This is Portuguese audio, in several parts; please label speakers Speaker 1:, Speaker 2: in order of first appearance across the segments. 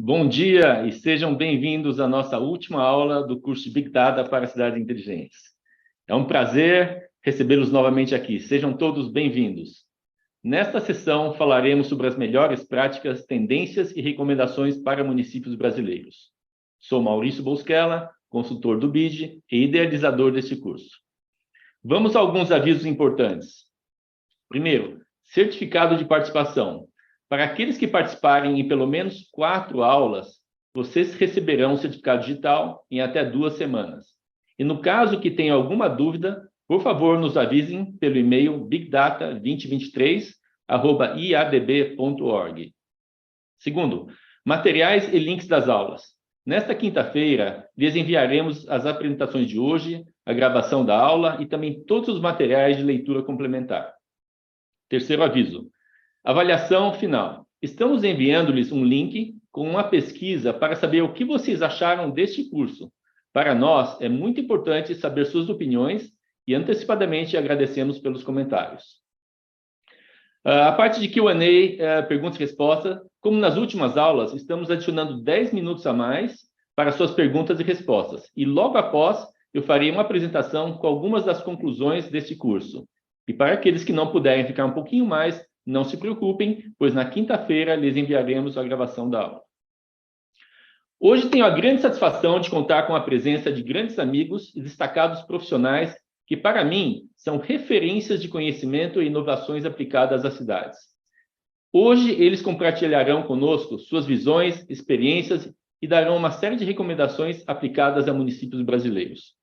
Speaker 1: Bom dia e sejam bem-vindos à nossa última aula do curso de Big Data para cidades inteligentes. É um prazer recebê-los novamente aqui. Sejam todos bem-vindos. Nesta sessão, falaremos sobre as melhores práticas, tendências e recomendações para municípios brasileiros. Sou Maurício Bosquella, consultor do BID e idealizador deste curso. Vamos a alguns avisos importantes. Primeiro, certificado de participação. Para aqueles que participarem em pelo menos 4 aulas, vocês receberão um certificado digital em até 2 semanas. E no caso que tenham alguma dúvida, por favor, nos avisem pelo e-mail bigdata2023@iadb.org. Segundo, materiais e links das aulas. Nesta quinta-feira, lhes enviaremos as apresentações de hoje, a gravação da aula e também todos os materiais de leitura complementar. Terceiro aviso. Avaliação final. Estamos enviando-lhes um link com uma pesquisa para saber o que vocês acharam deste curso. Para nós, é muito importante saber suas opiniões e antecipadamente agradecemos pelos comentários. A parte de Q&A, perguntas e respostas, como nas últimas aulas, estamos adicionando 10 minutos a mais para suas perguntas e respostas. E logo após, eu farei uma apresentação com algumas das conclusões deste curso. E para aqueles que não puderem ficar um pouquinho mais, não se preocupem, pois na quinta-feira lhes enviaremos a gravação da aula. Hoje tenho a grande satisfação de contar com a presença de grandes amigos e destacados profissionais que, para mim, são referências de conhecimento e inovações aplicadas às cidades. Hoje, eles compartilharão conosco suas visões, experiências e darão uma série de recomendações aplicadas a municípios brasileiros.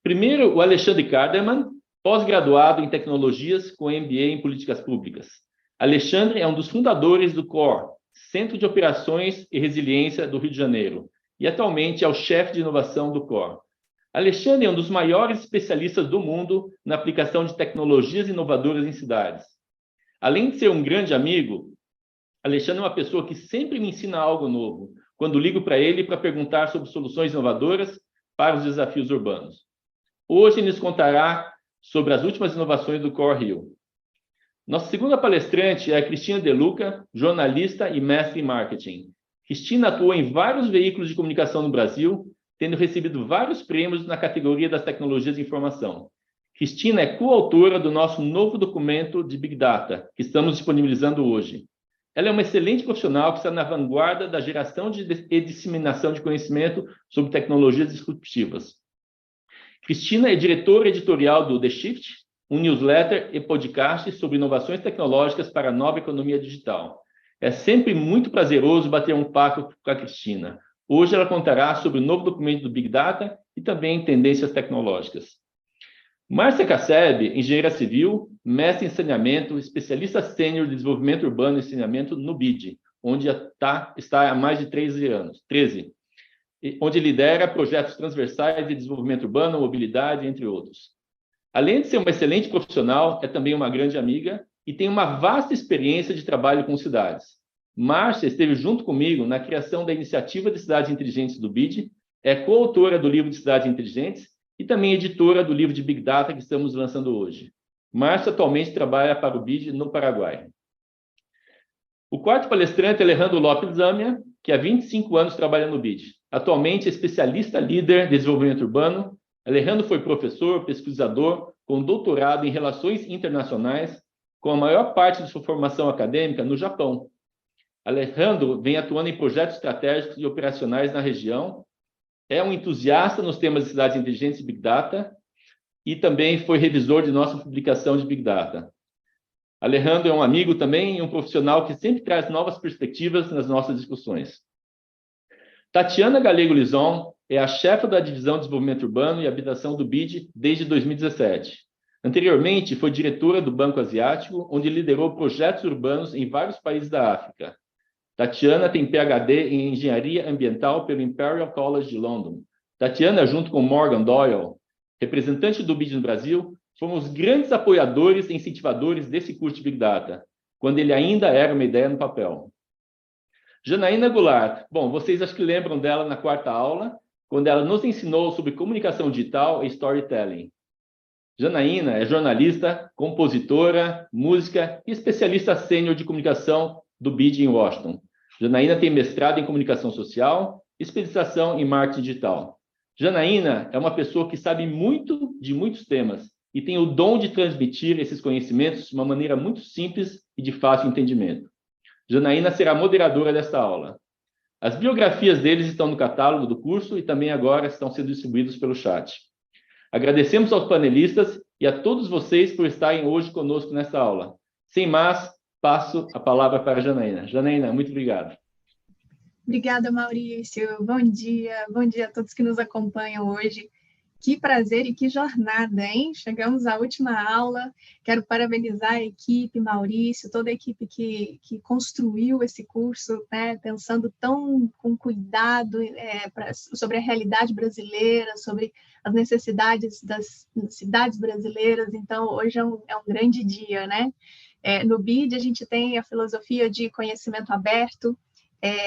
Speaker 1: Primeiro, o Alexandre Kardeman, pós-graduado em Tecnologias com MBA em Políticas Públicas. Alexandre é um dos fundadores do COR, Centro de Operações e Resiliência do Rio de Janeiro, e atualmente é o chefe de inovação do COR. Alexandre é um dos maiores especialistas do mundo na aplicação de tecnologias inovadoras em cidades. Além de ser um grande amigo, Alexandre é uma pessoa que sempre me ensina algo novo, quando ligo para ele para perguntar sobre soluções inovadoras para os desafios urbanos. Hoje ele nos contará sobre as últimas inovações do COR Rio. Nossa segunda palestrante é a Cristina De Luca, jornalista e mestre em marketing. Cristina atuou em vários veículos de comunicação no Brasil, tendo recebido vários prêmios na categoria das tecnologias de informação. Cristina é coautora do nosso novo documento de Big Data, que estamos disponibilizando hoje. Ela é uma excelente profissional que está na vanguarda da geração e disseminação de conhecimento sobre tecnologias disruptivas. Cristina é diretora editorial do The Shift, um newsletter e podcast sobre inovações tecnológicas para a nova economia digital. É sempre muito prazeroso bater um papo com a Cristina. Hoje ela contará sobre o novo documento do Big Data e também tendências tecnológicas. Márcia Casseb, engenheira civil, mestre em saneamento, especialista sênior de desenvolvimento urbano e saneamento no BID, onde está há mais de 13, onde lidera projetos transversais de desenvolvimento urbano, mobilidade, entre outros. Além de ser uma excelente profissional, é também uma grande amiga e tem uma vasta experiência de trabalho com cidades. Márcia esteve junto comigo na criação da Iniciativa de Cidades Inteligentes do BID, é coautora do livro de Cidades Inteligentes e também editora do livro de Big Data que estamos lançando hoje. Márcia atualmente trabalha para o BID no Paraguai. O quarto palestrante é Alejandro Lopes Zamia, que há 25 anos trabalha no BID. Atualmente é especialista líder de desenvolvimento urbano. Alejandro foi professor, pesquisador, com doutorado em Relações Internacionais, com a maior parte de sua formação acadêmica no Japão. Alejandro vem atuando em projetos estratégicos e operacionais na região, é um entusiasta nos temas de cidades inteligentes e Big Data, e também foi revisor de nossa publicação de Big Data. Alejandro é um amigo também e um profissional que sempre traz novas perspectivas nas nossas discussões. Tatiana Galego Lison é a chefe da Divisão de Desenvolvimento Urbano e Habitação do BID desde 2017. Anteriormente, foi diretora do Banco Asiático, onde liderou projetos urbanos em vários países da África. Tatiana tem PhD em Engenharia Ambiental pelo Imperial College de London. Tatiana, junto com Morgan Doyle, representante do BID no Brasil, fomos grandes apoiadores e incentivadores desse curso de Big Data, quando ele ainda era uma ideia no papel. Janaína Goulart, bom, vocês acho que lembram dela na quarta aula, quando ela nos ensinou sobre comunicação digital e storytelling. Janaína é jornalista, compositora, música e especialista sênior de comunicação do BID em Washington. Janaína tem mestrado em comunicação social, especialização em marketing digital. Janaína é uma pessoa que sabe muito de muitos temas e tem o dom de transmitir esses conhecimentos de uma maneira muito simples e de fácil entendimento. Janaína será moderadora desta aula. As biografias deles estão no catálogo do curso e também agora estão sendo distribuídos pelo chat. Agradecemos aos panelistas e a todos vocês por estarem hoje conosco nesta aula. Sem mais, passo a palavra para a Janaína. Janaína, muito obrigado.
Speaker 2: Obrigada, Maurício. Bom dia a todos que nos acompanham hoje. Que prazer e que jornada, hein? Chegamos à última aula. Quero parabenizar a equipe, Maurício, toda a equipe que construiu esse curso, né, pensando tão com cuidado sobre a realidade brasileira, sobre as necessidades das cidades brasileiras. Então, hoje é um grande dia, né? No BID, a gente tem a filosofia de conhecimento aberto,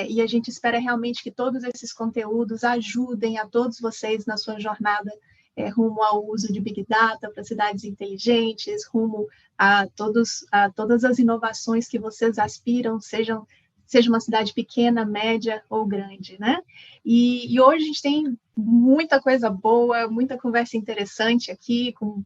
Speaker 2: e a gente espera realmente que todos esses conteúdos ajudem a todos vocês na sua jornada rumo ao uso de Big Data para cidades inteligentes, rumo a todas as inovações que vocês aspiram, seja uma cidade pequena, média ou grande, né? E hoje a gente tem muita coisa boa, muita conversa interessante aqui, com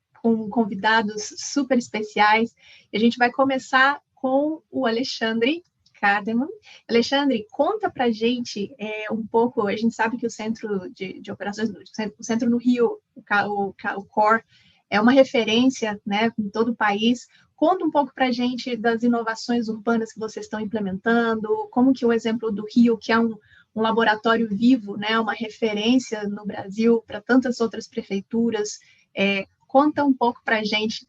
Speaker 2: convidados super especiais. E a gente vai começar com o Alexandre Kademan. Alexandre, conta para a gente um pouco. A gente sabe que o Centro de Operações, o Centro no Rio, o COR, é uma referência, né, em todo o país. Conta um pouco para a gente das inovações urbanas que vocês estão implementando, como que o exemplo do Rio, que é um laboratório vivo, né, uma referência no Brasil para tantas outras prefeituras. Conta um pouco para a gente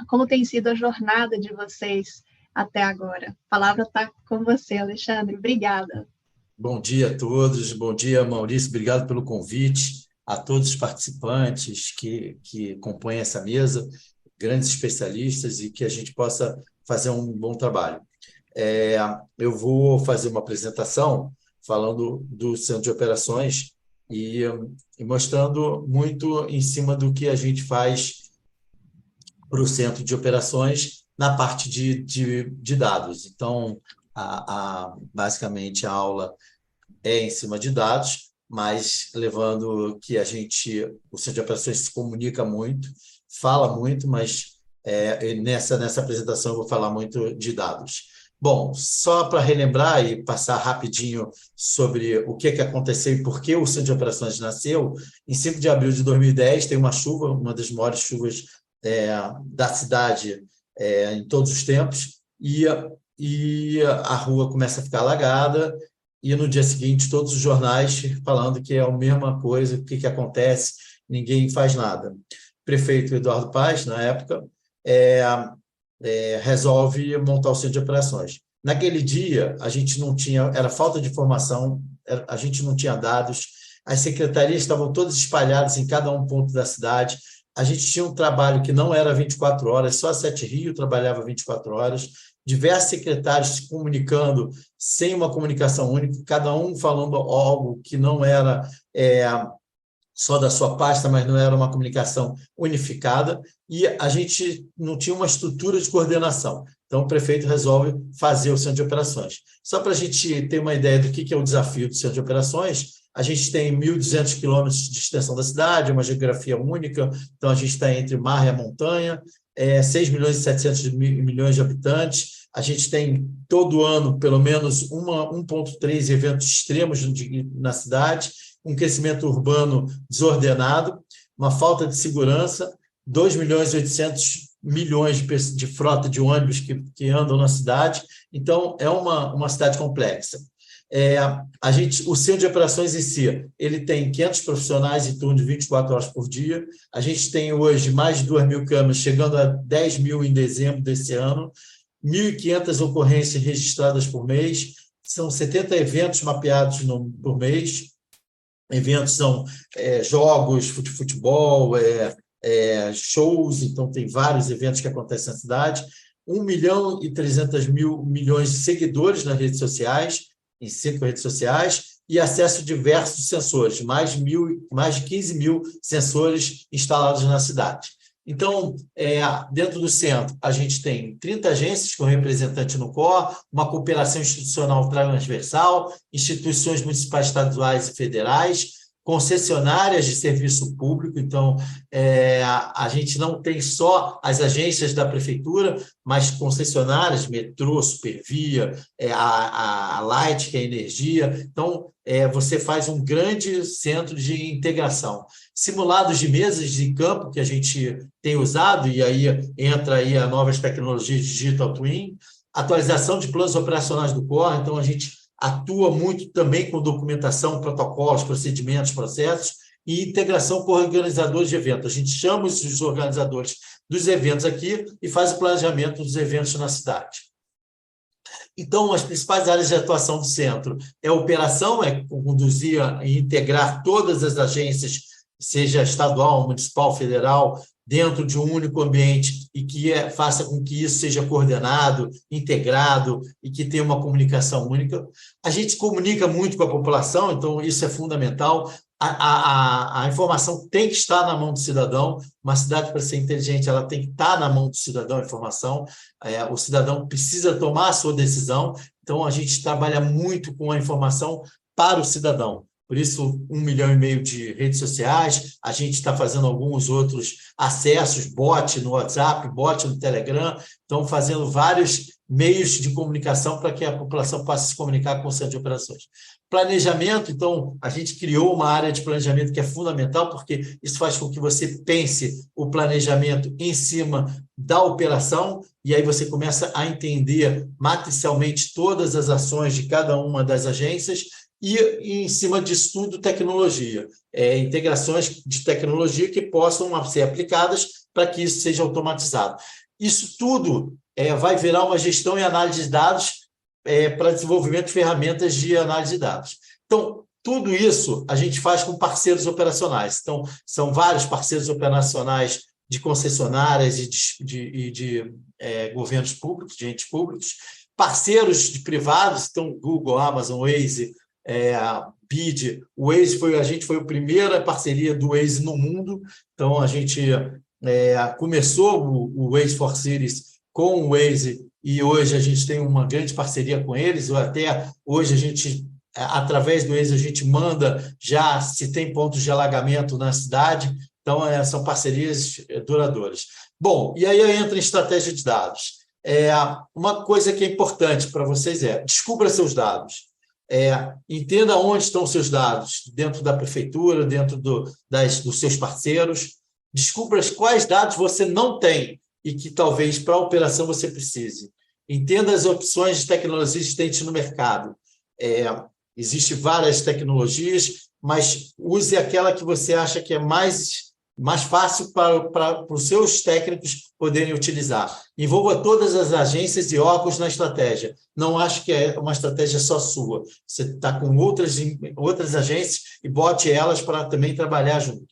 Speaker 2: como tem sido a jornada de vocês até agora. A palavra está com você, Alexandre. Obrigada.
Speaker 3: Bom dia a todos. Bom dia, Maurício. Obrigado pelo convite. A todos os participantes que compõem essa mesa, grandes especialistas, e que a gente possa fazer um bom trabalho. Eu vou fazer uma apresentação falando do Centro de Operações e mostrando muito em cima do que a gente faz para o Centro de Operações na parte de dados. Então, basicamente, a aula é em cima de dados, mas levando que o Centro de Operações se comunica muito, fala muito, mas nessa apresentação eu vou falar muito de dados. Bom, só para relembrar e passar rapidinho sobre o que aconteceu e por que o Centro de Operações nasceu, em 5 de abril de 2010 tem uma chuva, uma das maiores chuvas da cidade em todos os tempos, e a rua começa a ficar alagada, e no dia seguinte todos os jornais falando que é a mesma coisa, o que acontece, ninguém faz nada. O prefeito Eduardo Paes, na época, resolve montar o Centro de Operações. Naquele dia, a gente não tinha, era falta de informação, a gente não tinha dados, as secretarias estavam todas espalhadas em cada ponto da cidade. A gente tinha um trabalho que não era 24 horas, só a Sete Rio trabalhava 24 horas, diversos secretários se comunicando sem uma comunicação única, cada um falando algo que não era só da sua pasta, mas não era uma comunicação unificada, e a gente não tinha uma estrutura de coordenação. Então, o prefeito resolve fazer o Centro de Operações. Só para a gente ter uma ideia do que é o desafio do Centro de Operações, a gente tem 1.200 quilômetros de extensão da cidade, uma geografia única, então a gente está entre o mar e a montanha, 6 milhões e 700 milhões de habitantes, a gente tem todo ano pelo menos 1,3 eventos extremos na cidade, um crescimento urbano desordenado, uma falta de segurança, 2 milhões e 800 milhões de frota de ônibus que andam na cidade, então é uma cidade complexa. O Centro de Operações em si, ele tem 500 profissionais em turno de 24 horas por dia. A gente tem hoje mais de 2.000 câmeras, chegando a 10 mil em dezembro desse ano, 1.500 ocorrências registradas por mês, são 70 eventos mapeados por mês. Eventos são jogos de futebol, shows, então tem vários eventos que acontecem na cidade. 1.300.000 milhões de seguidores nas redes sociais, em 5 redes sociais, e acesso a diversos sensores, mais de 15 mil sensores instalados na cidade. Então, dentro do centro, a gente tem 30 agências com representante no COR, uma cooperação institucional transversal, instituições municipais, estaduais e federais, concessionárias de serviço público. Então, a gente não tem só as agências da prefeitura, mas concessionárias, metrô, Supervia, a Light, que é a energia. Então, você faz um grande centro de integração. Simulados de mesas de campo que a gente tem usado, e aí entra aí as novas tecnologias Digital Twin, atualização de planos operacionais do COR. Então, a gente atua muito também com documentação, protocolos, procedimentos, processos, e integração com organizadores de eventos. A gente chama os organizadores dos eventos aqui e faz o planejamento dos eventos na cidade. Então, as principais áreas de atuação do centro é a operação, conduzir e integrar todas as agências, seja estadual, municipal, federal, dentro de um único ambiente e que faça com que isso seja coordenado, integrado e que tenha uma comunicação única. A gente comunica muito com a população, então isso é fundamental. A informação tem que estar na mão do cidadão. Uma cidade, para ser inteligente, ela tem que estar na mão do cidadão, a informação. O cidadão precisa tomar a sua decisão, então a gente trabalha muito com a informação para o cidadão. Por isso, 1,5 milhão de redes sociais, a gente está fazendo alguns outros acessos, bot no WhatsApp, bot no Telegram, estão fazendo vários meios de comunicação para que a população possa se comunicar com o centro de operações. Planejamento, então, a gente criou uma área de planejamento que é fundamental, porque isso faz com que você pense o planejamento em cima da operação, e aí você começa a entender matricialmente todas as ações de cada uma das agências, e em cima disso tudo, tecnologia. Integrações de tecnologia que possam ser aplicadas para que isso seja automatizado. Isso tudo vai virar uma gestão e análise de dados para desenvolvimento de ferramentas de análise de dados. Então, tudo isso a gente faz com parceiros operacionais. Então, são vários parceiros operacionais de concessionárias e de governos públicos, de entes públicos, parceiros de privados, então Google, Amazon, Waze, BID. O Waze a gente foi a primeira parceria do Waze no mundo, então a gente começou o Waze for Cities com o Waze e hoje a gente tem uma grande parceria com eles. Até hoje a gente, através do Waze, a gente manda já se tem pontos de alagamento na cidade, então são parcerias duradouras. Bom, e aí entra em estratégia de dados. Uma coisa que é importante para vocês descubra seus dados. Entenda onde estão os seus dados, dentro da prefeitura, dentro dos seus parceiros. Descubra quais dados você não tem e que talvez para a operação você precise. Entenda as opções de tecnologia existentes no mercado. Existem várias tecnologias, mas use aquela que você acha que é mais fácil para os seus técnicos poderem utilizar. Envolva todas as agências e órgãos na estratégia. Não acho que é uma estratégia só sua. Você está com outras agências e bote elas para também trabalhar junto.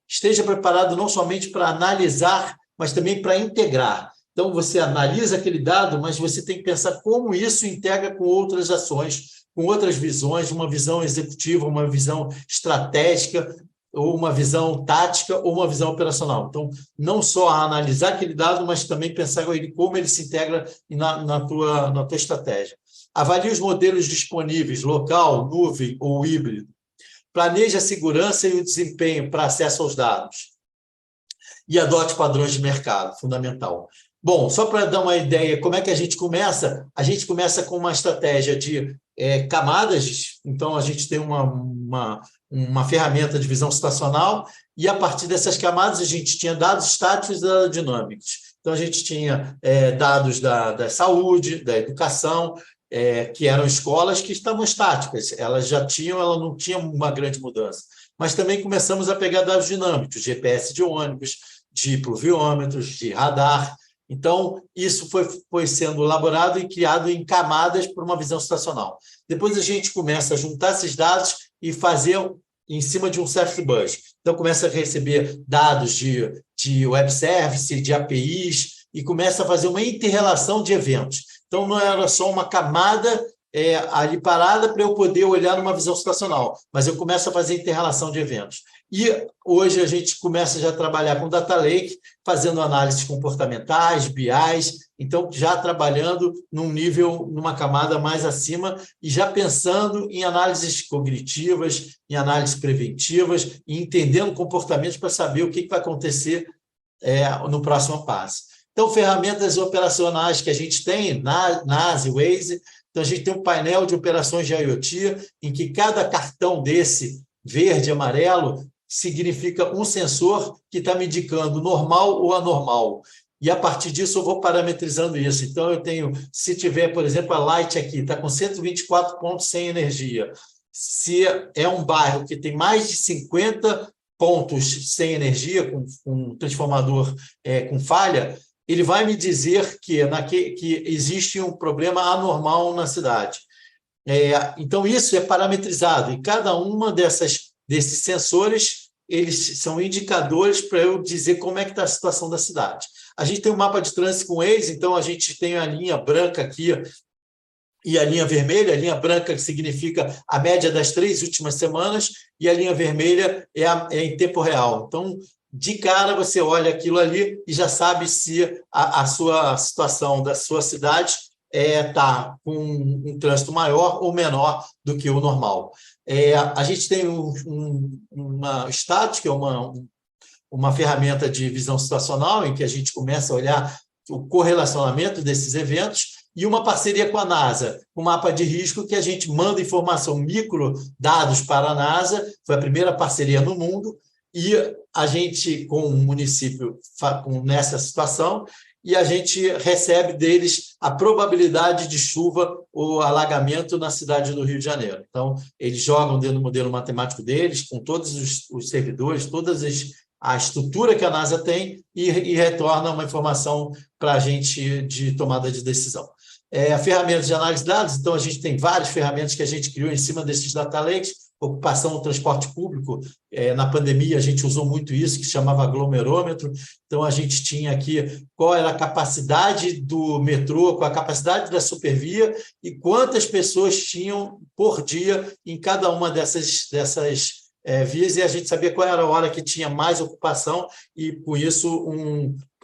Speaker 3: Esteja preparado não somente para analisar, mas também para integrar. Então, você analisa aquele dado, mas você tem que pensar como isso integra com outras ações, com outras visões, uma visão executiva, uma visão estratégica, ou uma visão tática, ou uma visão operacional. Então, não só analisar aquele dado, mas também pensar como ele se integra na tua estratégia. Avalie os modelos disponíveis, local, nuvem ou híbrido. Planeje a segurança e o desempenho para acesso aos dados. E adote padrões de mercado, fundamental. Bom, só para dar uma ideia, como é que a gente começa? A gente começa com uma estratégia de camadas, então a gente tem uma ferramenta de visão situacional e a partir dessas camadas a gente tinha dados estáticos e dinâmicos. Então a gente tinha dados da saúde, da educação, que eram escolas que estavam estáticas, ela não tinha uma grande mudança. Mas também começamos a pegar dados dinâmicos, GPS de ônibus, de pluviômetros, de radar. Então, isso foi sendo elaborado e criado em camadas por uma visão situacional. Depois a gente começa a juntar esses dados e fazer em cima de um service bus. Então, começa a receber dados de web service, de APIs, e começa a fazer uma inter-relação de eventos. Então, não era só uma camada ali parada para eu poder olhar numa visão situacional, mas eu começo a fazer inter-relação de eventos. E hoje a gente começa já a trabalhar com Data Lake, fazendo análises comportamentais, BIs, então já trabalhando num nível, numa camada mais acima e já pensando em análises cognitivas, em análises preventivas, e entendendo comportamentos para saber o que vai acontecer no próximo passo. Então, ferramentas operacionais que a gente tem, NAS e Waze, então a gente tem um painel de operações de IoT, em que cada cartão desse, verde e amarelo, significa um sensor que está me indicando normal ou anormal. E, a partir disso, eu vou parametrizando isso. Então, eu tenho, se tiver, por exemplo, a Light aqui, está com 124 pontos sem energia. Se é um bairro que tem mais de 50 pontos sem energia, com um transformador com falha, ele vai me dizer que existe um problema anormal na cidade. Então, isso é parametrizado. E cada uma desses sensores, eles são indicadores para eu dizer como é que está a situação da cidade. A gente tem um mapa de trânsito com Waze, então a gente tem a linha branca aqui e a linha vermelha. A linha branca que significa a média das 3 últimas semanas e a linha vermelha é em tempo real. Então, de cara, você olha aquilo ali e já sabe se a sua situação da sua cidade está com um trânsito maior ou menor do que o normal. A gente tem uma Status, que é uma ferramenta de visão situacional, em que a gente começa a olhar o correlacionamento desses eventos, e uma parceria com a NASA, um mapa de risco que a gente manda informação, micro dados para a NASA, foi a primeira parceria no mundo, e a gente, com o município nessa situação, e a gente recebe deles a probabilidade de chuva ou alagamento na cidade do Rio de Janeiro. Então, eles jogam dentro do modelo matemático deles, com todos os servidores, a estrutura que a NASA tem, e retorna uma informação para a gente de tomada de decisão. A ferramenta de análise de dados, então a gente tem várias ferramentas que a gente criou em cima desses data lakes. Ocupação do transporte público, na pandemia a gente usou muito isso, que se chamava aglomerômetro. Então a gente tinha aqui qual era a capacidade do metrô, qual a capacidade da supervia e quantas pessoas tinham por dia em cada uma dessas vias, e a gente sabia qual era a hora que tinha mais ocupação, e com isso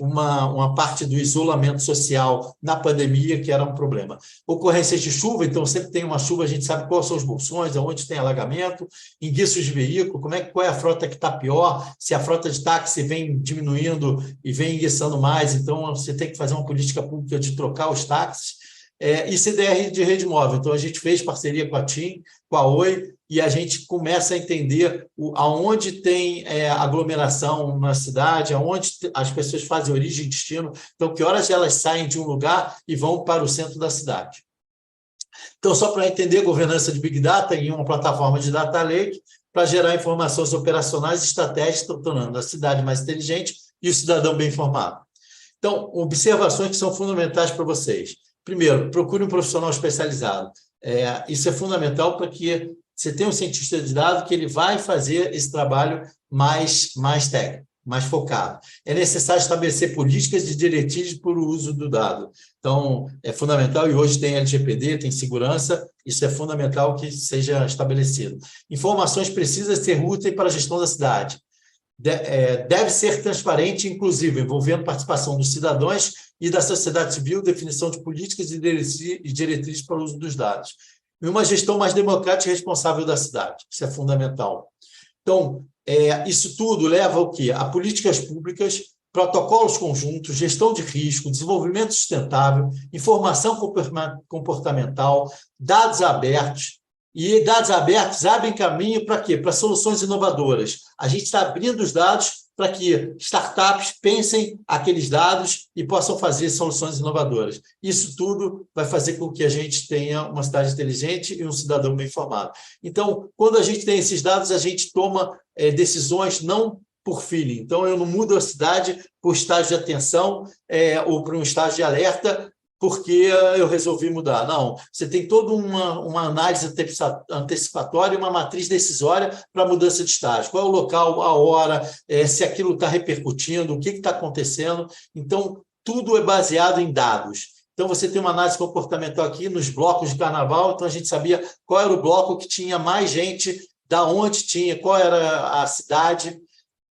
Speaker 3: uma parte do isolamento social na pandemia, que era um problema. Ocorrências de chuva, então sempre tem uma chuva, a gente sabe quais são os bolsões, onde tem alagamento, enguiços de veículo, qual é a frota que está pior, se a frota de táxi vem diminuindo e vem enguiçando mais, então você tem que fazer uma política pública de trocar os táxis. E CDR de rede móvel, então a gente fez parceria com a TIM, com a Oi, e a gente começa a entender aonde tem aglomeração na cidade, aonde as pessoas fazem origem e destino, então que horas elas saem de um lugar e vão para o centro da cidade. Então, só para entender, governança de Big Data em uma plataforma de Data Lake, para gerar informações operacionais e estratégicas, tornando a cidade mais inteligente e o cidadão bem informado. Então, observações que são fundamentais para vocês. Primeiro, procure um profissional especializado. Isso é fundamental para que você tenha um cientista de dados que ele vai fazer esse trabalho mais técnico, mais focado. É necessário estabelecer políticas e diretrizes para o uso do dado. Então, é fundamental, e hoje tem LGPD, tem segurança, isso é fundamental que seja estabelecido. Informações precisas ser úteis para a gestão da cidade. Deve ser transparente e inclusivo, envolvendo participação dos cidadãos e da sociedade civil, definição de políticas e diretrizes para o uso dos dados. E uma gestão mais democrática e responsável da cidade. Isso é fundamental. Então, isso tudo leva ao quê? A políticas públicas, protocolos conjuntos, gestão de risco, desenvolvimento sustentável, informação comportamental, dados abertos. E dados abertos abrem caminho para quê? Para soluções inovadoras. A gente está abrindo os dados para que startups pensem aqueles dados e possam fazer soluções inovadoras. Isso tudo vai fazer com que a gente tenha uma cidade inteligente e um cidadão bem informado. Então, quando a gente tem esses dados, a gente toma decisões não por feeling. Então, eu não mudo a cidade por estágio de atenção ou por um estágio de alerta, porque eu resolvi mudar. Não, você tem toda uma análise antecipatória, uma matriz decisória para mudança de estágio. Qual é o local, a hora, se aquilo está repercutindo, o que está acontecendo. Então, tudo é baseado em dados. Então, você tem uma análise comportamental aqui nos blocos de carnaval, então a gente sabia qual era o bloco que tinha mais gente da onde tinha, qual era a cidade.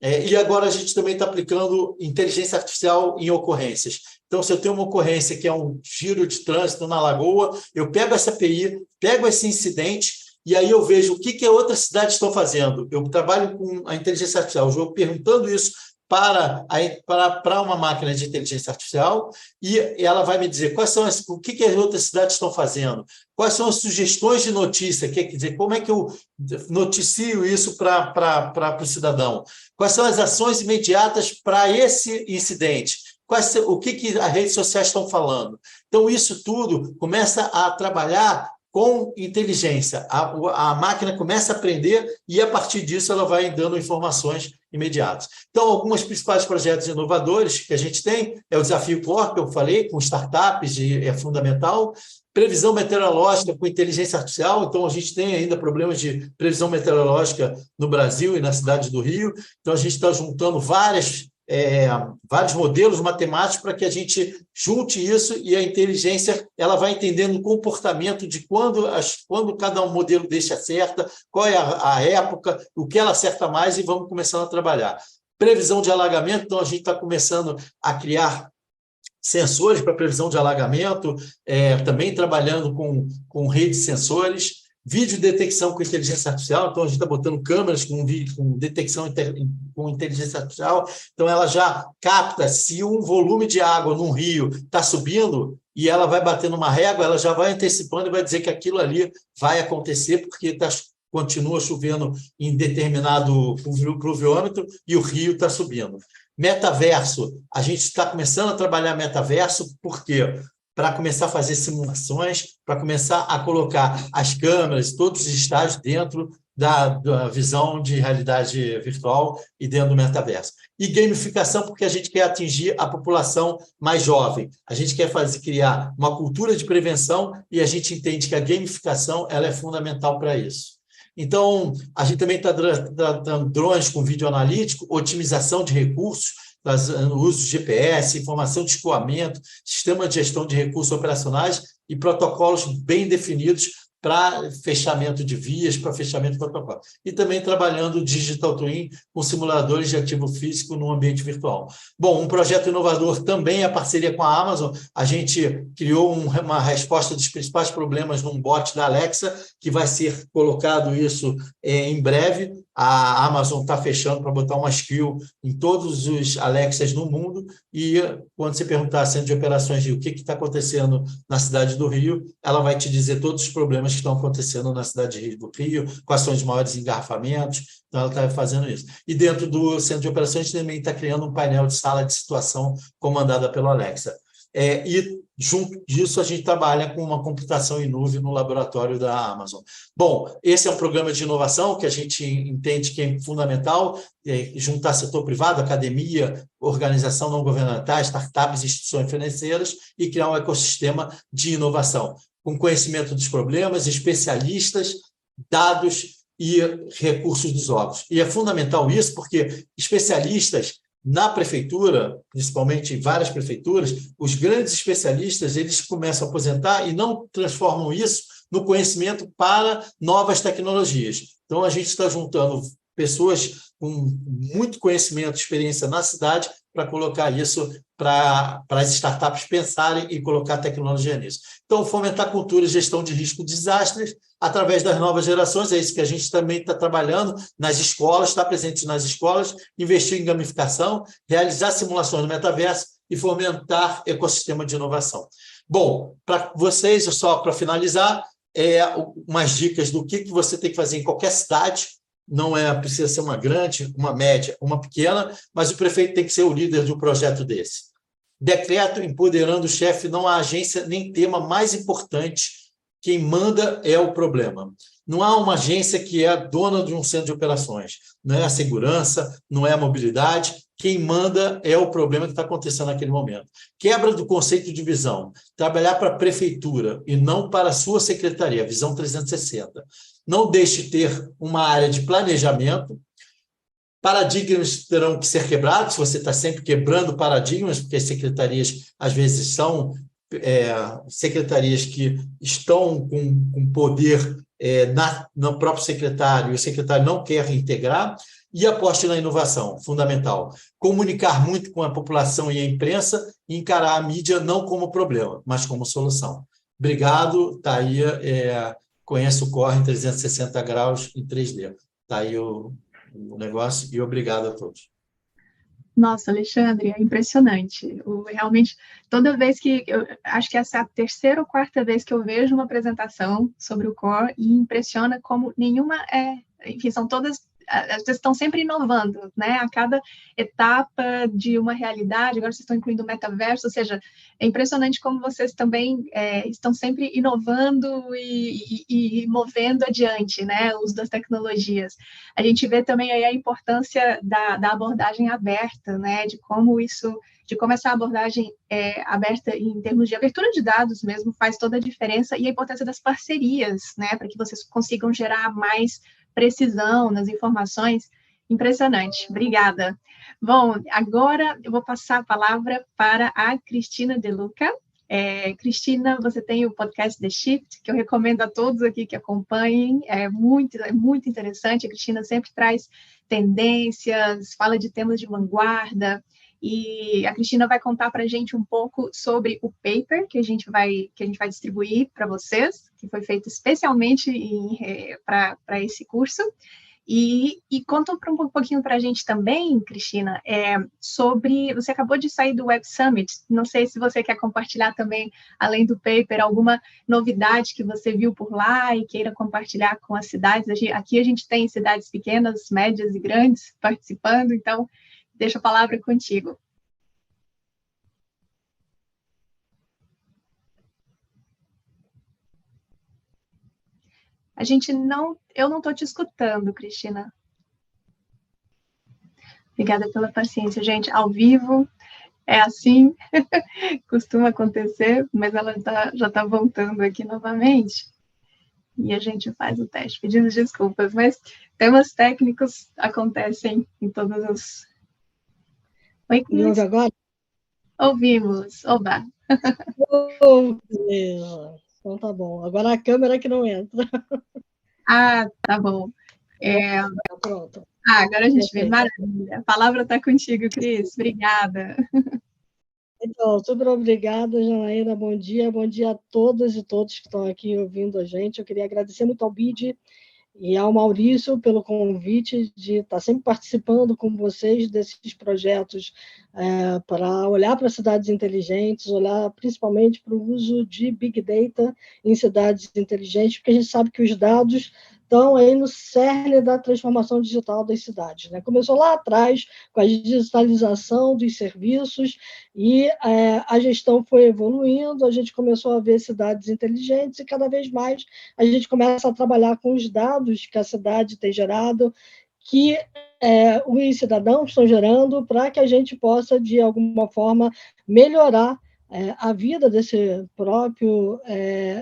Speaker 3: E agora a gente também está aplicando inteligência artificial em ocorrências. Então, se eu tenho uma ocorrência que é um giro de trânsito na Lagoa, eu pego essa API, pego esse incidente, e aí eu vejo o que outras cidades estão fazendo. Eu trabalho com a inteligência artificial, eu vou perguntando isso para uma máquina de inteligência artificial e ela vai me dizer o que as outras cidades estão fazendo, quais são as sugestões de notícia, quer dizer, como é que eu noticio isso para o cidadão, quais são as ações imediatas para esse incidente, o que as redes sociais estão falando. Então, isso tudo começa a trabalhar com inteligência. A máquina começa a aprender e, a partir disso, ela vai dando informações imediatas. Então, alguns principais projetos inovadores que a gente tem é o Desafio Core, que eu falei, com startups, é fundamental. Previsão meteorológica com inteligência artificial. Então, a gente tem ainda problemas de previsão meteorológica no Brasil e na cidade do Rio. Então, a gente está juntando vários modelos matemáticos para que a gente junte isso e a inteligência ela vai entendendo o comportamento de quando cada modelo desse acerta, qual é a época, o que ela acerta mais e vamos começando a trabalhar. Previsão de alagamento, então a gente está começando a criar sensores para previsão de alagamento, também trabalhando com rede de sensores. Vídeo detecção com inteligência artificial, então a gente está botando câmeras com detecção com inteligência artificial, então ela já capta se um volume de água num rio está subindo e ela vai bater numa régua, ela já vai antecipando e vai dizer que aquilo ali vai acontecer porque continua chovendo em determinado pluviômetro e o rio está subindo. Metaverso, a gente está começando a trabalhar metaverso, por quê? Para começar a fazer simulações, para começar a colocar as câmeras, todos os estágios dentro da visão de realidade virtual e dentro do metaverso. E gamificação, porque a gente quer atingir a população mais jovem. A gente quer criar uma cultura de prevenção e a gente entende que a gamificação ela é fundamental para isso. Então, a gente também está tratando drones com vídeo analítico, otimização de recursos, o uso de GPS, informação de escoamento, sistema de gestão de recursos operacionais e protocolos bem definidos para fechamento de vias, para fechamento de protocolo. E também trabalhando Digital Twin com simuladores de ativo físico no ambiente virtual. Bom, um projeto inovador também é a parceria com a Amazon. A gente criou uma resposta dos principais problemas num bot da Alexa, que vai ser colocado isso em breve. A Amazon está fechando para botar uma skill em todos os Alexas no mundo e quando você perguntar centro de operações de o que está acontecendo na cidade do Rio, ela vai te dizer todos os problemas que estão acontecendo na cidade do Rio, quais são os maiores engarrafamentos, então ela está fazendo isso. E dentro do centro de operações também está criando um painel de sala de situação comandada pelo Alexa. E junto disso a gente trabalha com uma computação em nuvem no laboratório da Amazon. Bom, esse é um programa de inovação que a gente entende que é fundamental, juntar setor privado, academia, organização não governamental, startups, instituições financeiras e criar um ecossistema de inovação, com conhecimento dos problemas, especialistas, dados e recursos dos órgãos. E é fundamental isso porque especialistas na prefeitura, principalmente em várias prefeituras, os grandes especialistas eles começam a aposentar e não transformam isso no conhecimento para novas tecnologias. Então, a gente está juntando pessoas com muito conhecimento, experiência na cidade, para colocar isso para as startups pensarem e colocar tecnologia nisso. Então, fomentar cultura e gestão de risco de desastres através das novas gerações, é isso que a gente também está trabalhando nas escolas, está presente nas escolas, investir em gamificação, realizar simulações no metaverso e fomentar ecossistema de inovação. Bom, para vocês, só para finalizar, umas dicas do que você tem que fazer em qualquer cidade. Não precisa ser uma grande, uma média, uma pequena, mas o prefeito tem que ser o líder de um projeto desse. Decreto empoderando o chefe, não há agência nem tema mais importante. Quem manda é o problema. Não há uma agência que é a dona de um centro de operações. Não é a segurança, não é a mobilidade. Quem manda é o problema que está acontecendo naquele momento. Quebra do conceito de visão. Trabalhar para a prefeitura e não para a sua secretaria, visão 360. Não deixe de ter uma área de planejamento. Paradigmas terão que ser quebrados, você está sempre quebrando paradigmas, porque as secretarias, às vezes, são secretarias que estão com poder no próprio secretário, e o secretário não quer integrar, e aposte na inovação, fundamental. Comunicar muito com a população e a imprensa e encarar a mídia não como problema, mas como solução. Obrigado, está aí, conhece o Corre em 360 graus em 3D. Está aí o negócio, e obrigado a todos.
Speaker 2: Nossa, Alexandre, é impressionante. Realmente, toda vez que... acho que essa é a terceira ou quarta vez que eu vejo uma apresentação sobre o Core e impressiona como nenhuma enfim, são todas... Vocês estão sempre inovando, né? A cada etapa de uma realidade, agora vocês estão incluindo o metaverso, ou seja, é impressionante como vocês também estão sempre inovando e movendo adiante, né? O uso das tecnologias. A gente vê também aí a importância da abordagem aberta, né? De como essa abordagem aberta em termos de abertura de dados mesmo faz toda a diferença, e a importância das parcerias, né? Para que vocês consigam gerar mais precisão nas informações. Impressionante. Obrigada. Bom, agora eu vou passar a palavra para a Cristina De Luca. Cristina, você tem o podcast The Shift, que eu recomendo a todos aqui que acompanhem. É muito interessante. A Cristina sempre traz tendências, fala de temas de vanguarda, e a Cristina vai contar para a gente um pouco sobre o paper que a gente vai distribuir para vocês, que foi feito especialmente para esse curso. E conta um pouquinho para a gente também, Cristina, sobre... Você acabou de sair do Web Summit, não sei se você quer compartilhar também, além do paper, alguma novidade que você viu por lá e queira compartilhar com as cidades. Aqui a gente tem cidades pequenas, médias e grandes participando, então deixo a palavra contigo. Eu não estou te escutando, Cristina. Obrigada pela paciência, gente. Ao vivo é assim, costuma acontecer, mas ela já está voltando aqui novamente. E a gente faz o teste, pedindo desculpas, mas temas técnicos acontecem em todos os... Oi, Cris.
Speaker 4: Me ouve agora?
Speaker 2: Ouvimos. Oba.
Speaker 4: Então tá bom. Agora a câmera que não entra.
Speaker 2: Ah, tá bom.
Speaker 4: Tá pronto.
Speaker 2: Agora a gente vê. Maravilha. A palavra está contigo, Cris. Obrigada.
Speaker 4: Então, super obrigada, Janaína. Bom dia a todas e todos que estão aqui ouvindo a gente. Eu queria agradecer muito ao BID e ao Maurício pelo convite de estar sempre participando com vocês desses projetos para olhar para cidades inteligentes, olhar principalmente para o uso de Big Data em cidades inteligentes, porque a gente sabe que os dados estão aí no cerne da transformação digital das cidades, né? Começou lá atrás com a digitalização dos serviços e a gestão foi evoluindo, a gente começou a ver cidades inteligentes e cada vez mais a gente começa a trabalhar com os dados que a cidade tem gerado, que os cidadãos estão gerando, para que a gente possa, de alguma forma, melhorar a vida desse próprio,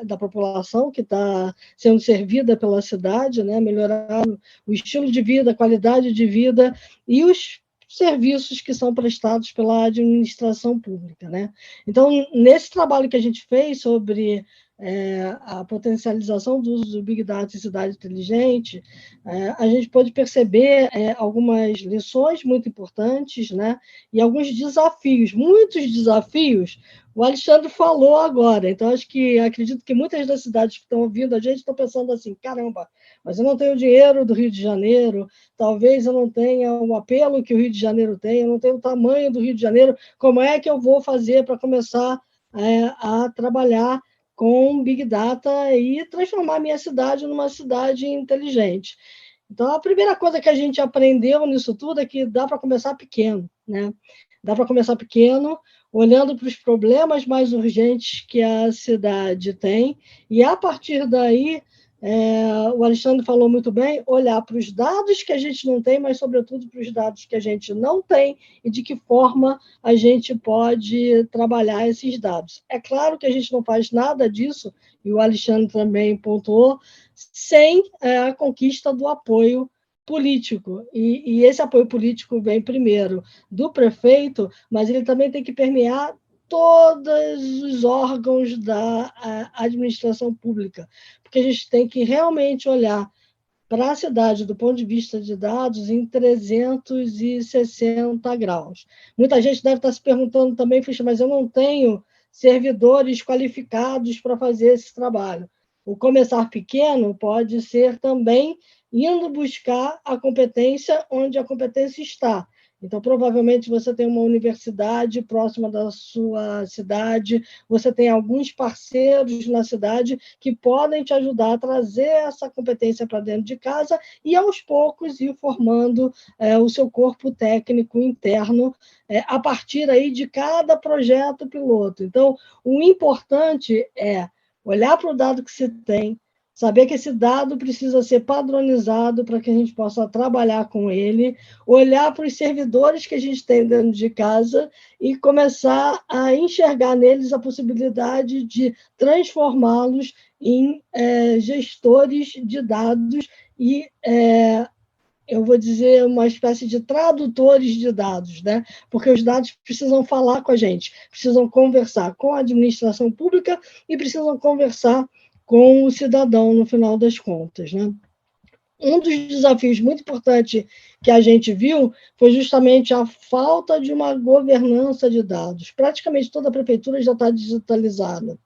Speaker 4: da população que está sendo servida pela cidade, né? Melhorar o estilo de vida, a qualidade de vida e os serviços que são prestados pela administração pública, né? Então, nesse trabalho que a gente fez sobre a potencialização do uso do Big Data em cidade inteligente, a gente pode perceber algumas lições muito importantes, né? E alguns desafios, muitos desafios, o Alexandre falou agora. Então, acredito que muitas das cidades que estão ouvindo a gente estão pensando assim, caramba, mas eu não tenho o dinheiro do Rio de Janeiro, talvez eu não tenha o apelo que o Rio de Janeiro tem, eu não tenho o tamanho do Rio de Janeiro, como é que eu vou fazer para começar a trabalhar com Big Data e transformar a minha cidade numa cidade inteligente? Então, a primeira coisa que a gente aprendeu nisso tudo é que dá para começar pequeno, né? Dá para começar pequeno, olhando para os problemas mais urgentes que a cidade tem, e a partir daí, o Alexandre falou muito bem, olhar para os dados que a gente não tem, mas, sobretudo, para os dados que a gente não tem e de que forma a gente pode trabalhar esses dados. É claro que a gente não faz nada disso, e o Alexandre também pontuou, sem a conquista do apoio político. E esse apoio político vem primeiro do prefeito, mas ele também tem que permear todos os órgãos da administração pública, porque a gente tem que realmente olhar para a cidade, do ponto de vista de dados, em 360 graus. Muita gente deve estar se perguntando também, mas eu não tenho servidores qualificados para fazer esse trabalho. O começar pequeno pode ser também indo buscar a competência onde a competência está. Então, provavelmente, você tem uma universidade próxima da sua cidade, você tem alguns parceiros na cidade que podem te ajudar a trazer essa competência para dentro de casa e, aos poucos, ir formando o seu corpo técnico interno a partir aí de cada projeto piloto. Então, o importante é olhar para o dado que se tem, saber que esse dado precisa ser padronizado para que a gente possa trabalhar com ele, olhar para os servidores que a gente tem dentro de casa e começar a enxergar neles a possibilidade de transformá-los em gestores de dados e, eu vou dizer, uma espécie de tradutores de dados, né? Porque os dados precisam falar com a gente, precisam conversar com a administração pública e precisam conversar com o cidadão, no final das contas, né? Um dos desafios muito importantes que a gente viu foi justamente a falta de uma governança de dados. Praticamente toda a prefeitura já está digitalizada.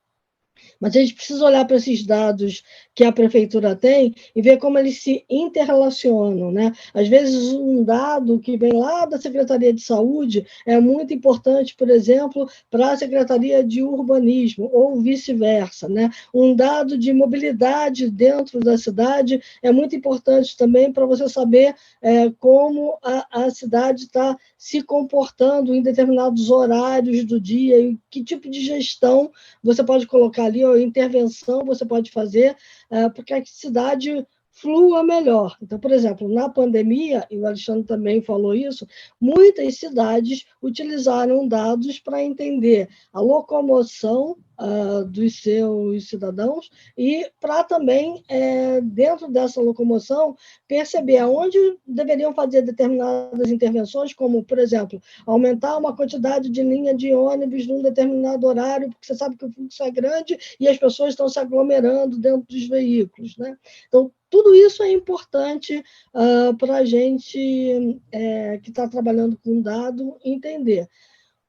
Speaker 4: Mas a gente precisa olhar para esses dados que a prefeitura tem e ver como eles se interrelacionam, né? Às vezes, um dado que vem lá da Secretaria de Saúde é muito importante, por exemplo, para a Secretaria de Urbanismo, ou vice-versa, né? Um dado de mobilidade dentro da cidade é muito importante também para você saber como a cidade está se comportando em determinados horários do dia e que tipo de gestão você pode colocar ali, ou intervenção você pode fazer, porque a cidade flua melhor. Então, por exemplo, na pandemia, e o Alexandre também falou isso, muitas cidades utilizaram dados para entender a locomoção dos seus cidadãos e para também, dentro dessa locomoção, perceber aonde deveriam fazer determinadas intervenções, como, por exemplo, aumentar uma quantidade de linha de ônibus num determinado horário, porque você sabe que o fluxo é grande e as pessoas estão se aglomerando dentro dos veículos, né? Então, tudo isso é importante para a gente que está trabalhando com dado entender.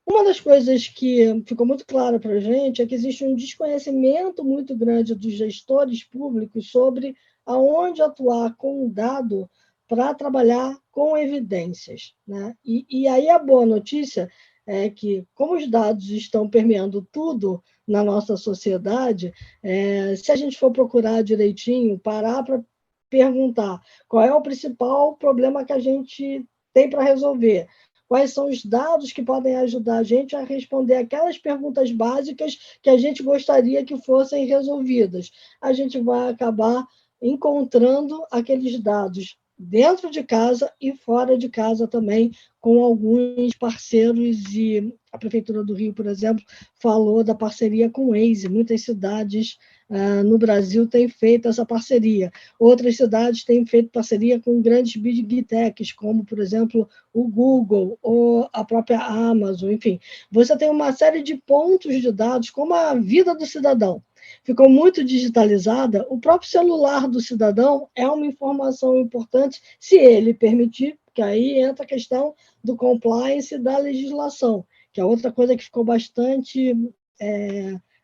Speaker 4: Uma das coisas que ficou muito clara para a gente é que existe um desconhecimento muito grande dos gestores públicos sobre aonde atuar com o dado para trabalhar com evidências, né? E aí a boa notícia é que, como os dados estão permeando tudo na nossa sociedade, se a gente for procurar direitinho, parar para perguntar qual é o principal problema que a gente tem para resolver, quais são os dados que podem ajudar a gente a responder aquelas perguntas básicas que a gente gostaria que fossem resolvidas. A gente vai acabar encontrando aqueles dados dentro de casa e fora de casa também, com alguns parceiros, e a Prefeitura do Rio, por exemplo, falou da parceria com o Waze. Muitas cidades no Brasil têm feito essa parceria. Outras cidades têm feito parceria com grandes big techs, como, por exemplo, o Google ou a própria Amazon, enfim. Você tem uma série de pontos de dados, como a vida do cidadão ficou muito digitalizada, o próprio celular do cidadão é uma informação importante, se ele permitir, porque aí entra a questão do compliance da legislação, que é outra coisa que ficou bastante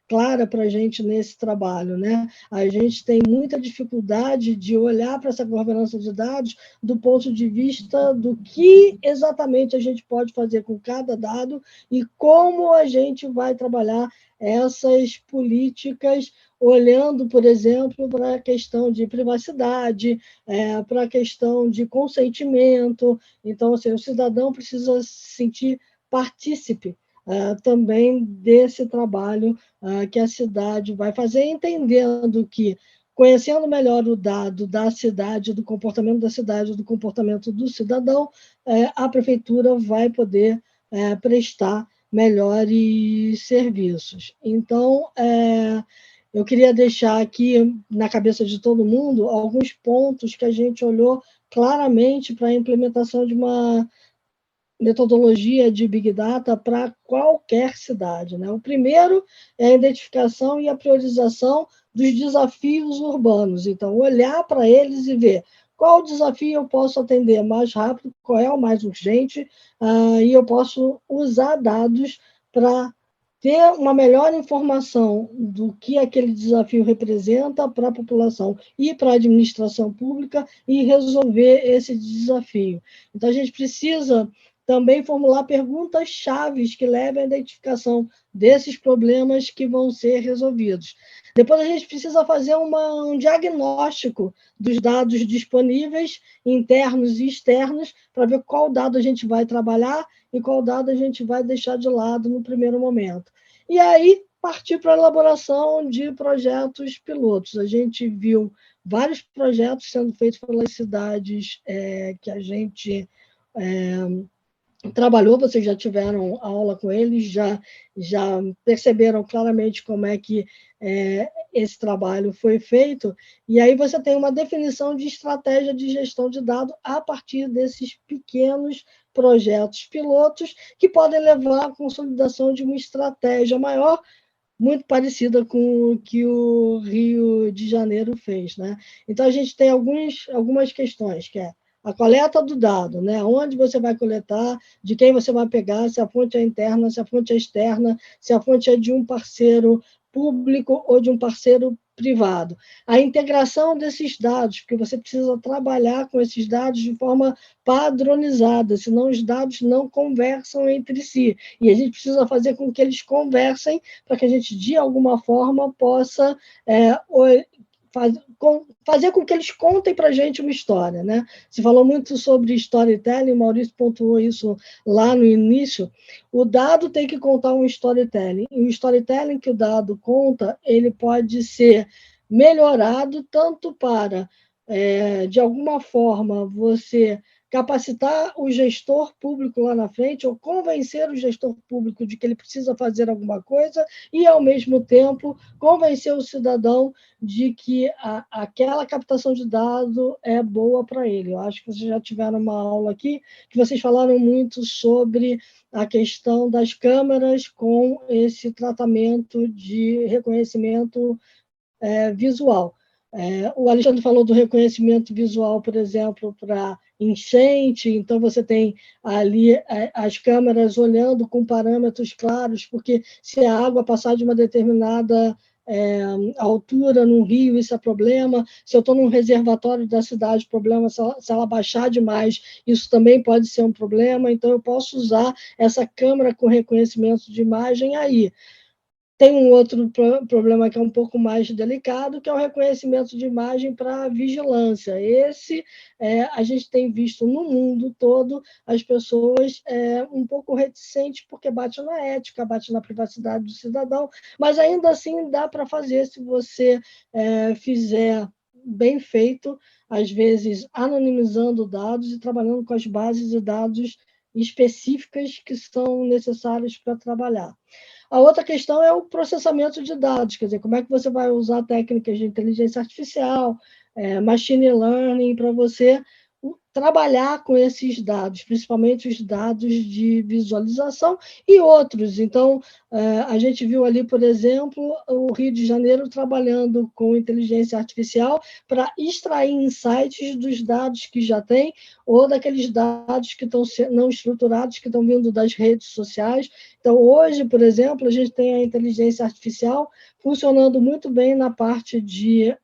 Speaker 4: clara para a gente nesse trabalho, né? A gente tem muita dificuldade de olhar para essa governança de dados do ponto de vista do que exatamente a gente pode fazer com cada dado e como a gente vai trabalhar essas políticas, olhando, por exemplo, para a questão de privacidade, para a questão de consentimento. Então, assim, o cidadão precisa se sentir partícipe também desse trabalho que a cidade vai fazer, entendendo que, conhecendo melhor o dado da cidade, do comportamento da cidade, do comportamento do cidadão, a prefeitura vai poder prestar melhores serviços. Então, eu queria deixar aqui na cabeça de todo mundo alguns pontos que a gente olhou claramente para a implementação de uma metodologia de Big Data para qualquer cidade, né? O primeiro é a identificação e a priorização dos desafios urbanos. Então, olhar para eles e ver qual desafio eu posso atender mais rápido, qual é o mais urgente, e eu posso usar dados para ter uma melhor informação do que aquele desafio representa para a população e para a administração pública e resolver esse desafio. Então, a gente precisa também formular perguntas-chave que levem à identificação desses problemas que vão ser resolvidos. Depois, a gente precisa fazer um diagnóstico dos dados disponíveis, internos e externos, para ver qual dado a gente vai trabalhar e qual dado a gente vai deixar de lado no primeiro momento. E aí, partir para a elaboração de projetos pilotos. A gente viu vários projetos sendo feitos pelas cidades que a gente trabalhou, vocês já tiveram aula com eles, já perceberam claramente como é que esse trabalho foi feito, e aí você tem uma definição de estratégia de gestão de dados a partir desses pequenos projetos pilotos que podem levar à consolidação de uma estratégia maior, muito parecida com o que o Rio de Janeiro fez, né? Então, a gente tem algumas questões, que é a coleta do dado, né? Onde você vai coletar, de quem você vai pegar, se a fonte é interna, se a fonte é externa, se a fonte é de um parceiro público ou de um parceiro privado. A integração desses dados, porque você precisa trabalhar com esses dados de forma padronizada, senão os dados não conversam entre si. E a gente precisa fazer com que eles conversem para que a gente, de alguma forma, possa fazer com que eles contem para a gente uma história, né? Se falou muito sobre storytelling, o Maurício pontuou isso lá no início. O dado tem que contar um storytelling, e o storytelling que o dado conta, ele pode ser melhorado tanto para, de alguma forma, você capacitar o gestor público lá na frente, ou convencer o gestor público de que ele precisa fazer alguma coisa, e, ao mesmo tempo, convencer o cidadão de que aquela captação de dado é boa para ele. Eu acho que vocês já tiveram uma aula aqui, que vocês falaram muito sobre a questão das câmeras com esse tratamento de reconhecimento visual. O Alexandre falou do reconhecimento visual, por exemplo, para enchente, então você tem ali as câmeras olhando com parâmetros claros, porque se a água passar de uma determinada altura num rio, isso é problema. Se eu estou num reservatório da cidade, problema. Se ela baixar demais, isso também pode ser um problema. Então, eu posso usar essa câmera com reconhecimento de imagem aí. Tem um outro problema que é um pouco mais delicado, que é o reconhecimento de imagem para vigilância. Esse, a gente tem visto no mundo todo as pessoas um pouco reticentes, porque bate na ética, bate na privacidade do cidadão, mas ainda assim dá para fazer se você fizer bem feito, às vezes anonimizando dados e trabalhando com as bases de dados específicas que são necessárias para trabalhar. A outra questão é o processamento de dados, quer dizer, como é que você vai usar técnicas de inteligência artificial, machine learning, para você trabalhar com esses dados, principalmente os dados de visualização e outros. Então, a gente viu ali, por exemplo, o Rio de Janeiro trabalhando com inteligência artificial para extrair insights dos dados que já tem ou daqueles dados que estão não estruturados, que estão vindo das redes sociais. Então, hoje, por exemplo, a gente tem a inteligência artificial funcionando muito bem na parte de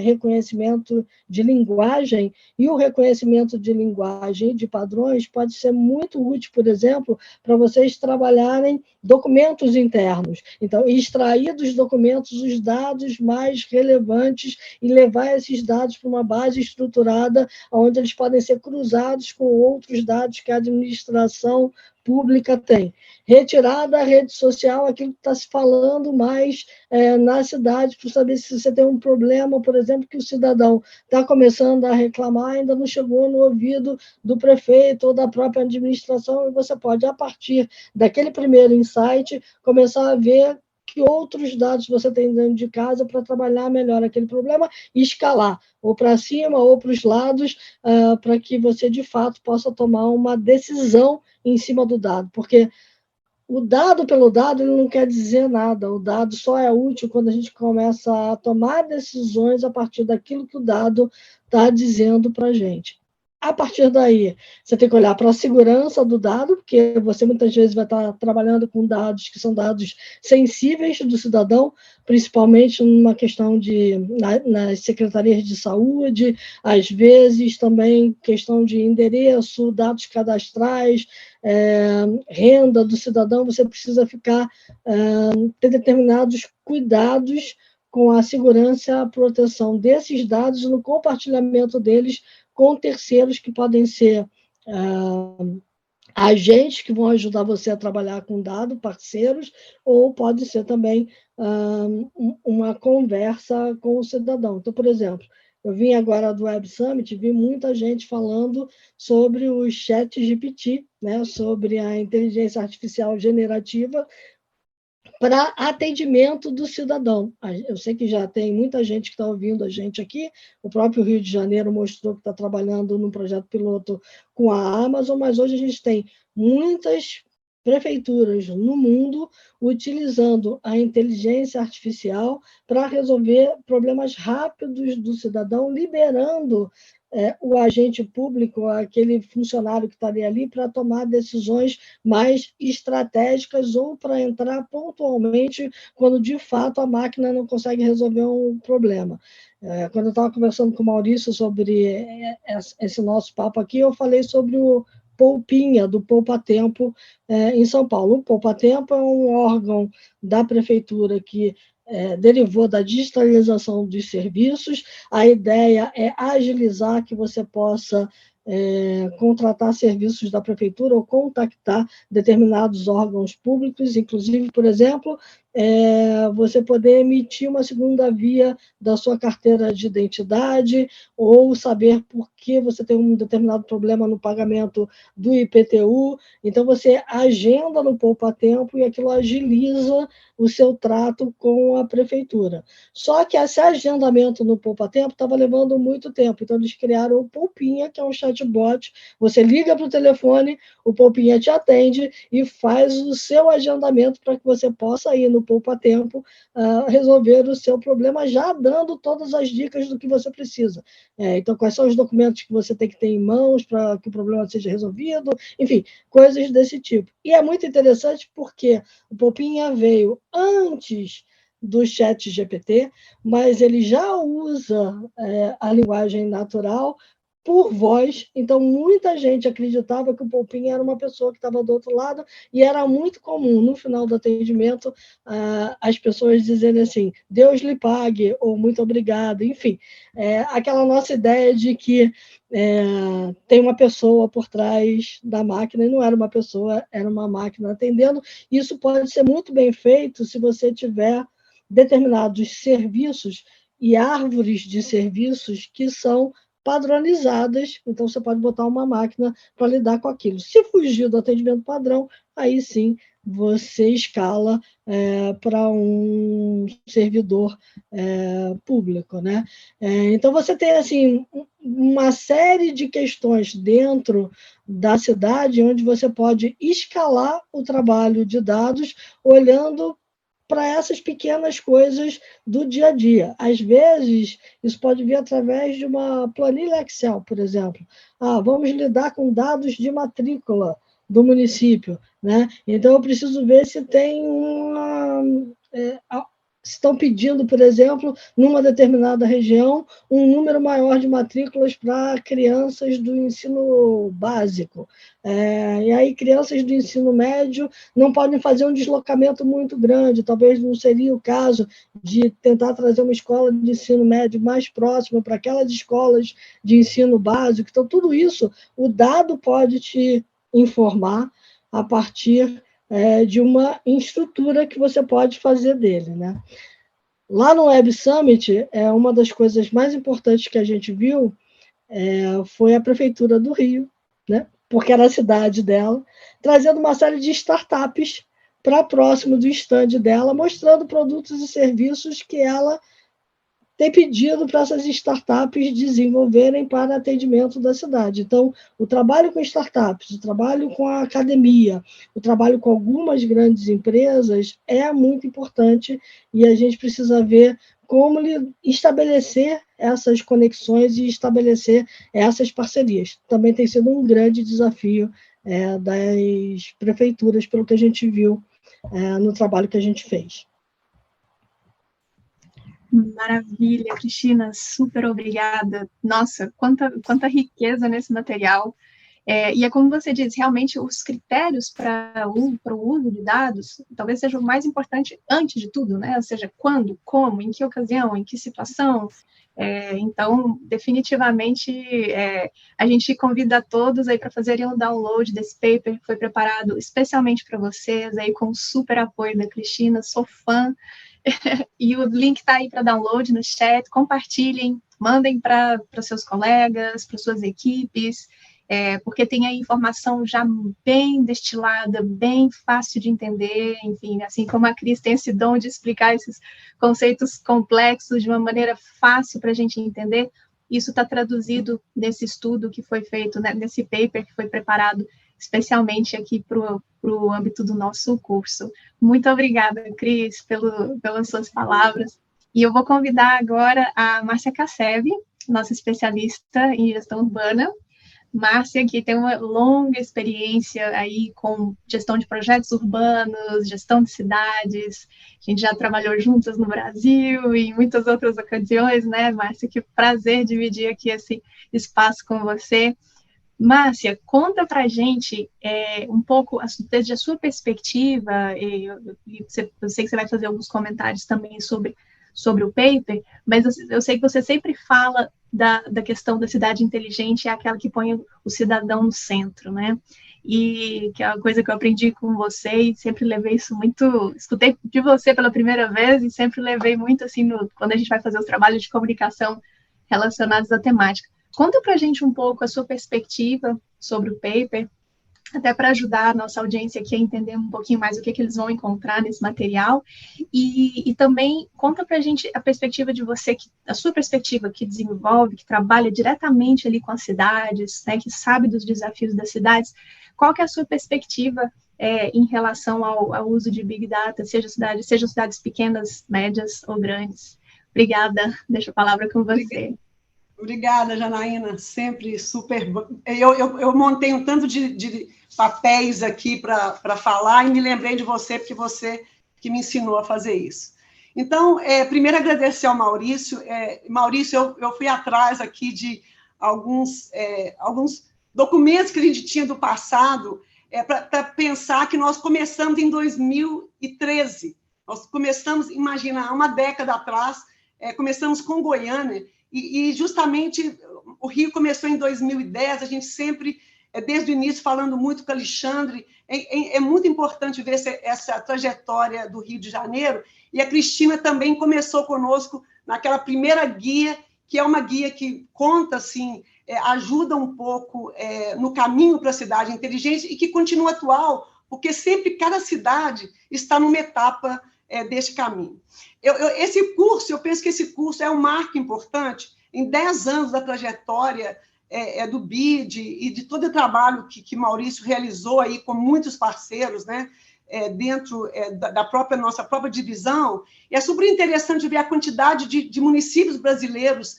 Speaker 4: reconhecimento de linguagem, e o reconhecimento de linguagem de padrões pode ser muito útil, por exemplo, para vocês trabalharem documentos internos. Então, extrair dos documentos os dados mais relevantes e levar esses dados para uma base estruturada, onde eles podem ser cruzados com outros dados que a administração pública tem. Retirar da rede social aquilo que está se falando mais na cidade, para saber se você tem um problema, por exemplo, que o cidadão está começando a reclamar, ainda não chegou no ouvido do prefeito ou da própria administração, e você pode, a partir daquele primeiro insight, começar a ver que outros dados você tem dentro de casa para trabalhar melhor aquele problema e escalar, ou para cima ou para os lados, para que você, de fato, possa tomar uma decisão em cima do dado, porque o dado pelo dado ele não quer dizer nada, o dado só é útil quando a gente começa a tomar decisões a partir daquilo que o dado está dizendo para a gente. A partir daí, você tem que olhar para a segurança do dado, porque você muitas vezes vai estar trabalhando com dados que são dados sensíveis do cidadão, principalmente numa questão nas secretarias de saúde, às vezes também questão de endereço, dados cadastrais, renda do cidadão, você precisa ter determinados cuidados com a segurança e a proteção desses dados no compartilhamento deles com terceiros que podem ser agentes que vão ajudar você a trabalhar com dado, parceiros, ou pode ser também uma conversa com o cidadão. Então, por exemplo, eu vim agora do Web Summit, vi muita gente falando sobre o ChatGPT, né, sobre a inteligência artificial generativa, para atendimento do cidadão. Eu sei que já tem muita gente que está ouvindo a gente aqui, o próprio Rio de Janeiro mostrou que está trabalhando num projeto piloto com a Amazon, mas hoje a gente tem muitas prefeituras no mundo utilizando a inteligência artificial para resolver problemas rápidos do cidadão, liberando o agente público, aquele funcionário que estaria ali, para tomar decisões mais estratégicas ou para entrar pontualmente quando, de fato, a máquina não consegue resolver um problema. Quando eu estava conversando com o Maurício sobre esse nosso papo aqui, eu falei sobre o Poupinha, do Poupa Tempo, em São Paulo. O Poupa Tempo é um órgão da prefeitura que derivou da digitalização dos serviços. A ideia é agilizar, que você possa contratar serviços da prefeitura ou contactar determinados órgãos públicos, inclusive, por exemplo, você poder emitir uma segunda via da sua carteira de identidade ou saber por que você tem um determinado problema no pagamento do IPTU. Então, você agenda no Poupa Tempo e aquilo agiliza o seu trato com a prefeitura. Só que esse agendamento no Poupa Tempo estava levando muito tempo, então eles criaram o Poupinha, que é um chatbot. Você liga para o telefone, o Poupinha te atende e faz o seu agendamento para que você possa ir no Poupa Tempo resolver o seu problema, já dando todas as dicas do que você precisa. Então, quais são os documentos que você tem que ter em mãos para que o problema seja resolvido, enfim, coisas desse tipo. E é muito interessante porque o Poupinha veio antes do ChatGPT, mas ele já usa a linguagem natural por voz, então muita gente acreditava que o Poupinha era uma pessoa que estava do outro lado, e era muito comum, no final do atendimento, as pessoas dizerem assim, Deus lhe pague, ou muito obrigado, enfim, aquela nossa ideia de que tem uma pessoa por trás da máquina, e não era uma pessoa, era uma máquina atendendo. Isso pode ser muito bem feito se você tiver determinados serviços e árvores de serviços que são padronizadas, então você pode botar uma máquina para lidar com aquilo. Se fugir do atendimento padrão, aí sim você escala para um servidor público, né? Então você tem assim uma série de questões dentro da cidade onde você pode escalar o trabalho de dados olhando para essas pequenas coisas do dia a dia. Às vezes, isso pode vir através de uma planilha Excel, por exemplo. Vamos lidar com dados de matrícula do município, né? Então, eu preciso ver se tem estão pedindo, por exemplo, numa determinada região, um número maior de matrículas para crianças do ensino básico. E aí, crianças do ensino médio não podem fazer um deslocamento muito grande, talvez não seria o caso de tentar trazer uma escola de ensino médio mais próxima para aquelas escolas de ensino básico. Então, tudo isso, o dado pode te informar a partir de uma estrutura que você pode fazer dele, né? Lá no Web Summit, uma das coisas mais importantes que a gente viu foi a Prefeitura do Rio, né? Porque era a cidade dela, trazendo uma série de startups para próximo do estande dela, mostrando produtos e serviços que ela tem pedido para essas startups desenvolverem para atendimento da cidade. Então, o trabalho com startups, o trabalho com a academia, o trabalho com algumas grandes empresas é muito importante e a gente precisa ver como estabelecer essas conexões e estabelecer essas parcerias. Também tem sido um grande desafio das prefeituras, pelo que a gente viu no trabalho que a gente fez.
Speaker 2: Maravilha, Cristina, super obrigada. Nossa, quanta riqueza nesse material. E é como você diz, realmente os critérios para o uso de dados talvez seja o mais importante antes de tudo, né? Ou seja, quando, como, em que ocasião, em que situação. Então, definitivamente, a gente convida a todos aí para fazerem o download desse paper que foi preparado especialmente para vocês, aí com o super apoio da Cristina, sou fã. E o link está aí para download no chat, compartilhem, mandem para seus colegas, para suas equipes, porque tem aí informação já bem destilada, bem fácil de entender, enfim, assim como a Cris tem esse dom de explicar esses conceitos complexos de uma maneira fácil para a gente entender, isso está traduzido nesse estudo que foi feito, né, nesse paper que foi preparado especialmente aqui para o âmbito do nosso curso. Muito obrigada, Cris, pelas suas palavras. E eu vou convidar agora a Márcia Cassebe, nossa especialista em gestão urbana. Márcia, que tem uma longa experiência aí com gestão de projetos urbanos, gestão de cidades. A gente já trabalhou juntas no Brasil e em muitas outras ocasiões, né, Márcia? Que prazer dividir aqui esse espaço com você. Márcia, conta para a gente um pouco, desde a sua perspectiva, eu sei que você vai fazer alguns comentários também sobre o paper, mas eu sei que você sempre fala da questão da cidade inteligente, é aquela que põe o cidadão no centro, né? E que é uma coisa que eu aprendi com você e sempre levei isso muito... Escutei de você pela primeira vez e sempre levei muito, assim, quando a gente vai fazer os trabalhos de comunicação relacionados à temática. Conta para a gente um pouco a sua perspectiva sobre o paper, até para ajudar a nossa audiência aqui a entender um pouquinho mais o que eles vão encontrar nesse material, e também conta para a gente a perspectiva de você, a sua perspectiva que desenvolve, que trabalha diretamente ali com as cidades, né, que sabe dos desafios das cidades, qual que é a sua perspectiva em relação ao uso de Big Data, sejam cidades pequenas, médias ou grandes. Obrigada, deixo a palavra com você.
Speaker 5: Obrigada, Janaína, sempre super... Eu montei um tanto de papéis aqui para falar e me lembrei de você, porque você que me ensinou a fazer isso. Então, primeiro agradecer ao Maurício. Maurício, eu fui atrás aqui de alguns documentos que a gente tinha do passado para pensar que nós começamos em 2013. Nós começamos, imagina, há uma década atrás, começamos com Goiânia, e justamente o Rio começou em 2010, a gente sempre, desde o início, falando muito com o Alexandre, é muito importante ver essa trajetória do Rio de Janeiro, e a Cristina também começou conosco naquela primeira guia, que é uma guia que conta, assim, ajuda um pouco no caminho para a cidade inteligente, e que continua atual, porque sempre cada cidade está numa etapa deste caminho. Eu penso que esse curso é um marco importante em 10 anos da trajetória do BID e de todo o trabalho que Maurício realizou aí com muitos parceiros, né, dentro da nossa própria divisão. E é super interessante ver a quantidade de municípios brasileiros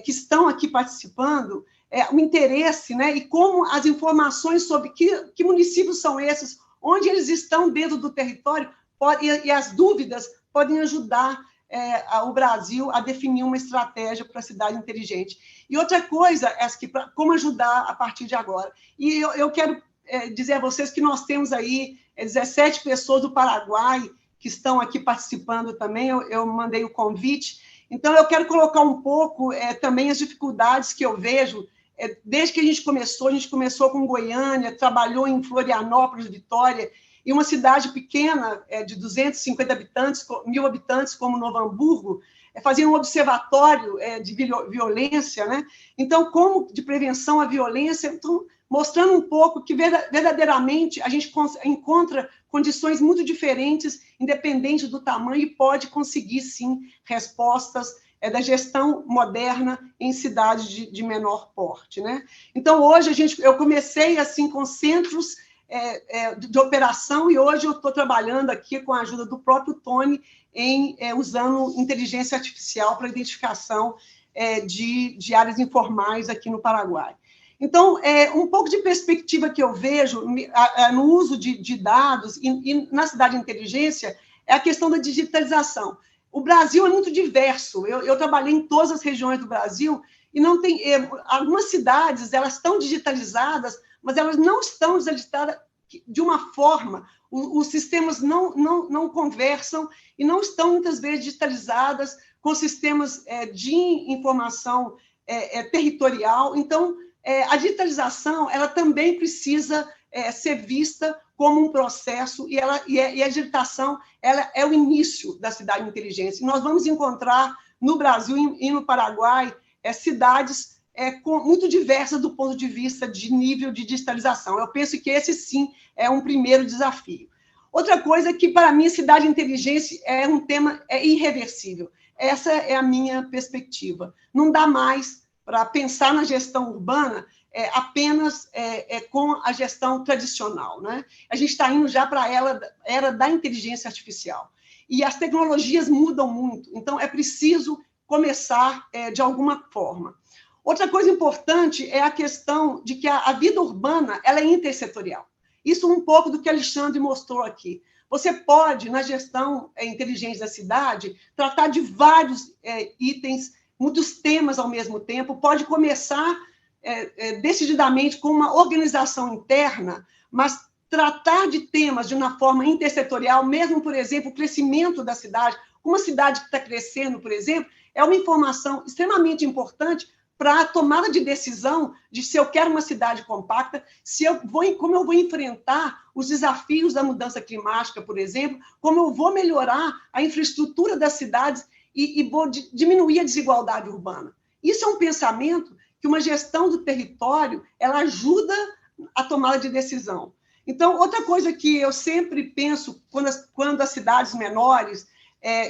Speaker 5: que estão aqui participando, o interesse, né, e como as informações sobre que municípios são esses, onde eles estão dentro do território, e as dúvidas podem ajudar o Brasil a definir uma estratégia para a cidade inteligente. E outra coisa, como ajudar a partir de agora. E eu quero dizer a vocês que nós temos aí 17 pessoas do Paraguai que estão aqui participando também, eu mandei o convite. Então, eu quero colocar um pouco também as dificuldades que eu vejo desde que a gente começou com Goiânia, trabalhou em Florianópolis, Vitória, e uma cidade pequena, de 250 habitantes, 1.000 habitantes, como Novo Hamburgo, fazer um observatório de violência, né? Então, como de prevenção à violência, então, mostrando um pouco que verdadeiramente a gente encontra condições muito diferentes, independente do tamanho, e pode conseguir, sim, respostas da gestão moderna em cidades de menor porte, né? Então, hoje, eu comecei assim com centros de operação, e hoje eu estou trabalhando aqui com a ajuda do próprio Tony, usando inteligência artificial para identificação de áreas informais aqui no Paraguai. Então, um pouco de perspectiva que eu vejo no uso de dados e na cidade de inteligência é a questão da digitalização. O Brasil é muito diverso. Eu trabalhei em todas as regiões do Brasil e não tem algumas cidades, elas estão digitalizadas, mas elas não estão digitalizadas de uma forma, os sistemas não conversam e não estão, muitas vezes, digitalizadas com sistemas de informação territorial. Então, a digitalização ela também precisa ser vista como um processo, e a digitação ela é o início da cidade de inteligência. E nós vamos encontrar no Brasil e no Paraguai cidades muito diversas do ponto de vista de nível de digitalização. Eu penso que esse, sim, é um primeiro desafio. Outra coisa é que, para mim, cidade de inteligência é um tema irreversível. Essa é a minha perspectiva. Não dá mais para pensar na gestão urbana apenas com a gestão tradicional, né? A gente está indo já para a era da inteligência artificial. E as tecnologias mudam muito, então é preciso começar de alguma forma. Outra coisa importante é a questão de que a vida urbana ela é intersetorial. Isso um pouco do que Alexandre mostrou aqui. Você pode, na gestão inteligente da cidade, tratar de vários itens, muitos temas ao mesmo tempo, pode começar decididamente com uma organização interna, mas tratar de temas de uma forma intersetorial, mesmo, por exemplo, o crescimento da cidade, uma cidade que está crescendo, por exemplo, é uma informação extremamente importante para a tomada de decisão de se eu quero uma cidade compacta, como eu vou enfrentar os desafios da mudança climática, por exemplo, como eu vou melhorar a infraestrutura das cidades e vou diminuir a desigualdade urbana. Isso é um pensamento que uma gestão do território ela ajuda a tomada de decisão. Então, outra coisa que eu sempre penso quando as cidades menores,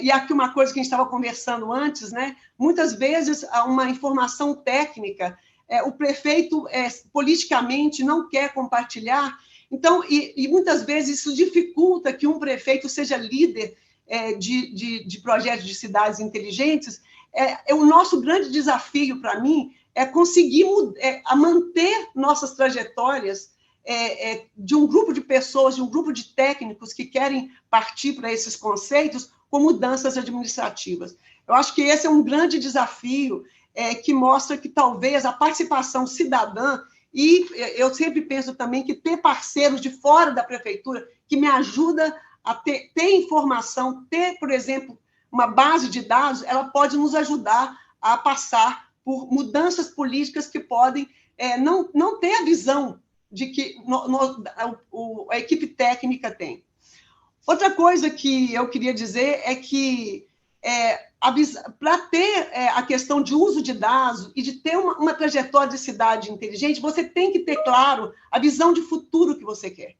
Speaker 5: e aqui uma coisa que a gente estava conversando antes, né? Muitas vezes uma informação técnica, o prefeito politicamente não quer compartilhar, então, e muitas vezes isso dificulta que um prefeito seja líder de projetos de cidades inteligentes. O nosso grande desafio, para mim, é conseguir manter nossas trajetórias de um grupo de pessoas, de um grupo de técnicos que querem partir para esses conceitos com mudanças administrativas. Eu acho que esse é um grande desafio que mostra que talvez a participação cidadã, e eu sempre penso também que ter parceiros de fora da prefeitura que me ajuda a ter informação, ter, por exemplo, uma base de dados, ela pode nos ajudar a passar por mudanças políticas que podem não ter a visão de que a equipe técnica tem. Outra coisa que eu queria dizer é que, para ter a questão de uso de dados e de ter uma trajetória de cidade inteligente, você tem que ter, claro, a visão de futuro que você quer.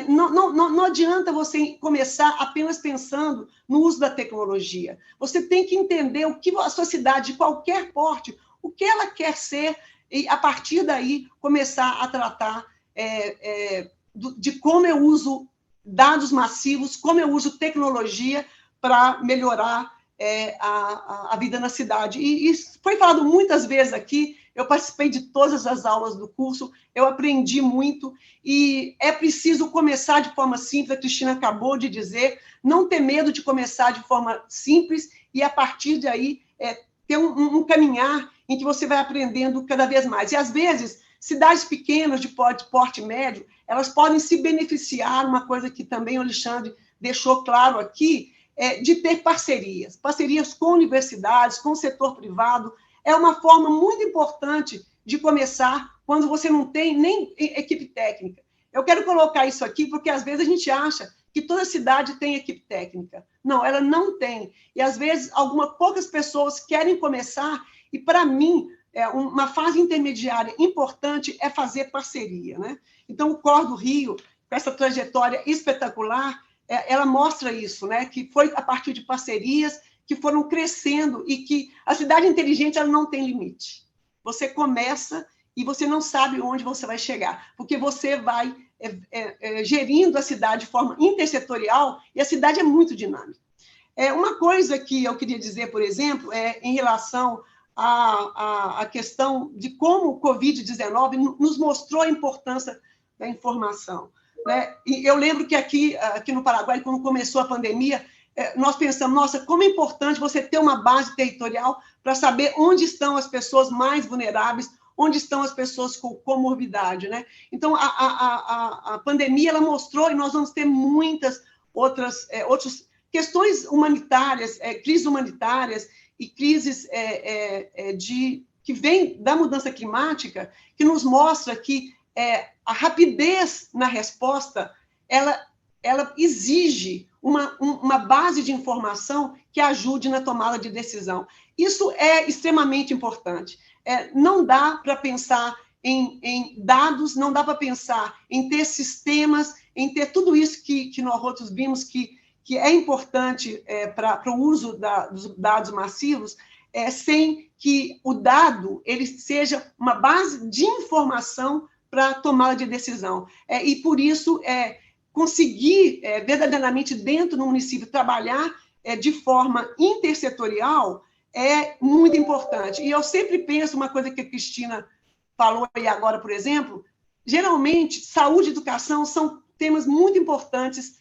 Speaker 5: Não adianta você começar apenas pensando no uso da tecnologia. Você tem que entender o que a sua cidade, de qualquer porte, o que ela quer ser, e, a partir daí, começar a tratar de como eu uso dados massivos, como eu uso tecnologia para melhorar a vida na cidade. E isso foi falado muitas vezes aqui, eu participei de todas as aulas do curso, eu aprendi muito, e é preciso começar de forma simples, a Cristina acabou de dizer, não ter medo de começar de forma simples, e a partir daí ter um caminhar em que você vai aprendendo cada vez mais. E, às vezes, cidades pequenas de porte médio, elas podem se beneficiar, uma coisa que também o Alexandre deixou claro aqui, de ter parcerias com universidades, com o setor privado. É uma forma muito importante de começar quando você não tem nem equipe técnica. Eu quero colocar isso aqui porque, às vezes, a gente acha que toda cidade tem equipe técnica. Não, ela não tem. E, às vezes, poucas pessoas querem começar, e, para mim, uma fase intermediária importante é fazer parceria, né? Então, o COR do Rio, com essa trajetória espetacular, ela mostra isso, né? Que foi a partir de parcerias que foram crescendo e que a cidade inteligente ela não tem limite. Você começa e você não sabe onde você vai chegar, porque você vai gerindo a cidade de forma intersetorial e a cidade é muito dinâmica. Uma coisa que eu queria dizer, por exemplo, em relação à questão de como o Covid-19 nos mostrou a importância da informação, né? E eu lembro que aqui no Paraguai, quando começou a pandemia, nós pensamos, nossa, como é importante você ter uma base territorial para saber onde estão as pessoas mais vulneráveis, onde estão as pessoas com comorbidade, né? Então, a pandemia, ela mostrou, e nós vamos ter muitas outras questões humanitárias, crises humanitárias e crises que vêm da mudança climática, que nos mostra que a rapidez na resposta, ela exige uma base de informação que ajude na tomada de decisão. Isso é extremamente importante. Não dá para pensar em dados, não dá para pensar em ter sistemas, em ter tudo isso que nós outros vimos que é importante para o uso dos dados massivos, sem que o dado ele seja uma base de informação para a tomada de decisão. E, por isso, conseguir verdadeiramente, dentro do município, trabalhar de forma intersetorial é muito importante. E eu sempre penso, uma coisa que a Cristina falou aí agora, por exemplo, geralmente, saúde e educação são temas muito importantes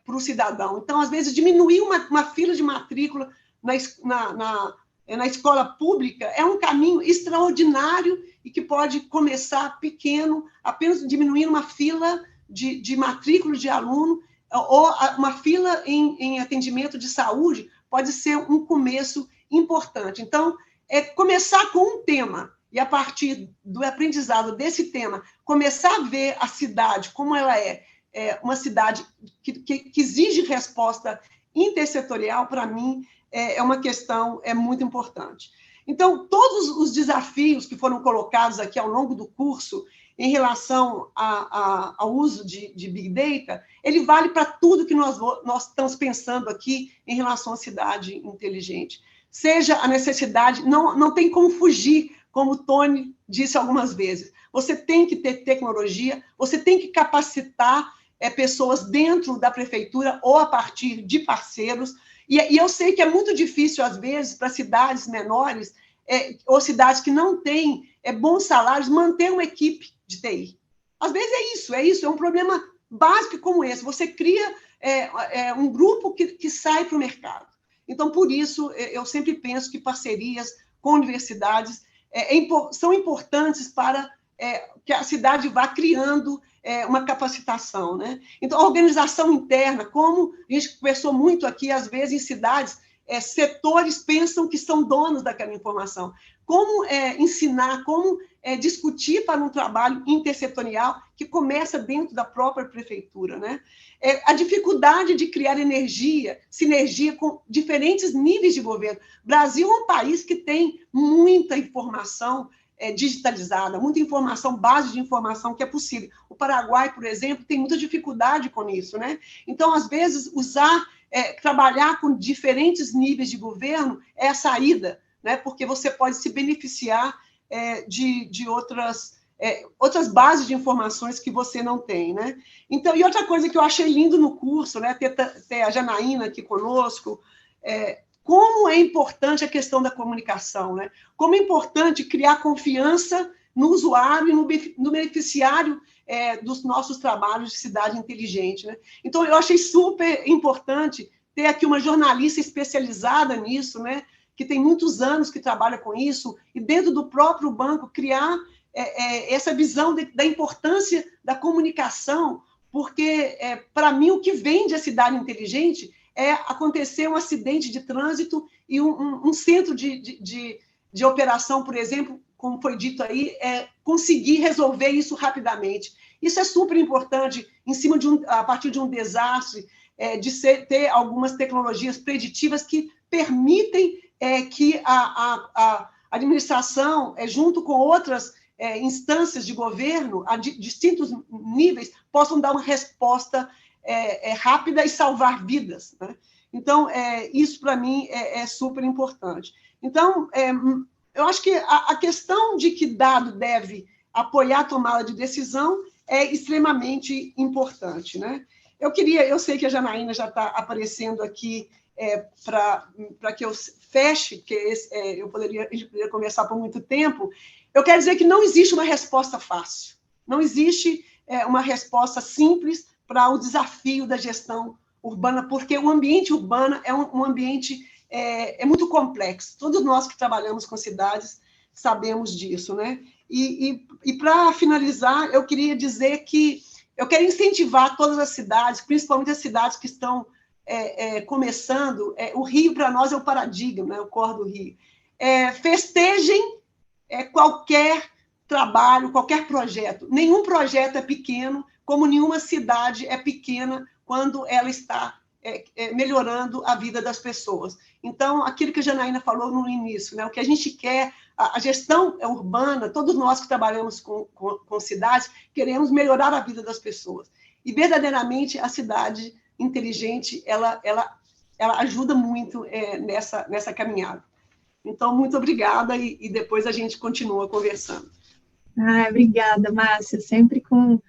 Speaker 5: para o cidadão. Então, às vezes, diminuir uma fila de matrícula na escola pública é um caminho extraordinário e que pode começar pequeno, apenas diminuindo uma fila de matrícula de aluno, ou uma fila em atendimento de saúde pode ser um começo importante. Então, começar com um tema, e a partir do aprendizado desse tema, começar a ver a cidade como ela uma cidade que exige resposta intersetorial, para mim, é uma questão muito importante. Então, todos os desafios que foram colocados aqui ao longo do curso, em relação ao uso de Big Data, ele vale para tudo que nós estamos pensando aqui em relação à cidade inteligente. Seja a necessidade, não tem como fugir, como o Tony disse algumas vezes. Você tem que ter tecnologia, você tem que capacitar pessoas dentro da prefeitura ou a partir de parceiros. E eu sei que é muito difícil, às vezes, para cidades menores ou cidades que não têm bons salários, manter uma equipe de TI. Às vezes é isso, é um problema básico como esse. Você cria um grupo que sai para o mercado. Então, por isso, eu sempre penso que parcerias com universidades são importantes para que a cidade vá criando uma capacitação, né? Então, a organização interna, como a gente conversou muito aqui, às vezes, em cidades, setores pensam que são donos daquela informação. Como ensinar, como discutir para um trabalho intersetorial que começa dentro da própria prefeitura, né? A dificuldade de criar sinergia com diferentes níveis de governo. O Brasil é um país que tem muita informação digitalizada, muita informação, base de informação que é possível. O Paraguai, por exemplo, tem muita dificuldade com isso, né? Então, às vezes, trabalhar com diferentes níveis de governo é a saída, né? Porque você pode se beneficiar de outras bases de informações que você não tem, né? Então, e outra coisa que eu achei lindo no curso, né? Ter a Janaína aqui conosco, como é importante a questão da comunicação, né? Como é importante criar confiança no usuário e no beneficiário dos nossos trabalhos de cidade inteligente, né? Então, eu achei super importante ter aqui uma jornalista especializada nisso, né? Que tem muitos anos que trabalha com isso, e dentro do próprio banco criar essa visão da importância da comunicação, porque, para mim, o que vende a cidade inteligente é acontecer um acidente de trânsito e um centro de operação, por exemplo, como foi dito aí, conseguir resolver isso rapidamente. Isso é super importante, a partir de um desastre, ter algumas tecnologias preditivas que permitem que a administração, junto com outras instâncias de governo, a distintos níveis, possam dar uma resposta rápida e salvar vidas, né? Então, isso, para mim, é super importante. Então, eu acho que a questão de que dado deve apoiar a tomada de decisão é extremamente importante, né? Eu sei que a Janaína já está aparecendo aqui para que eu feche, porque a gente poderia conversar por muito tempo. Eu quero dizer que não existe uma resposta fácil, não existe uma resposta simples para o desafio da gestão urbana, porque o ambiente urbano é um ambiente muito complexo. Todos nós que trabalhamos com cidades sabemos disso, né? E para finalizar, eu queria dizer que eu quero incentivar todas as cidades, principalmente as cidades que estão começando. O Rio, para nós, é o paradigma, né? O core do Rio. Festejem qualquer trabalho, qualquer projeto. Nenhum projeto é pequeno, como nenhuma cidade é pequena quando ela está melhorando a vida das pessoas. Então, aquilo que a Janaína falou no início, né? O que a gente quer, a gestão urbana, todos nós que trabalhamos com cidades, queremos melhorar a vida das pessoas. E, verdadeiramente, a cidade inteligente, ela ajuda muito nessa caminhada. Então, muito obrigada, e depois a gente continua conversando.
Speaker 2: Obrigada, Márcia, sempre com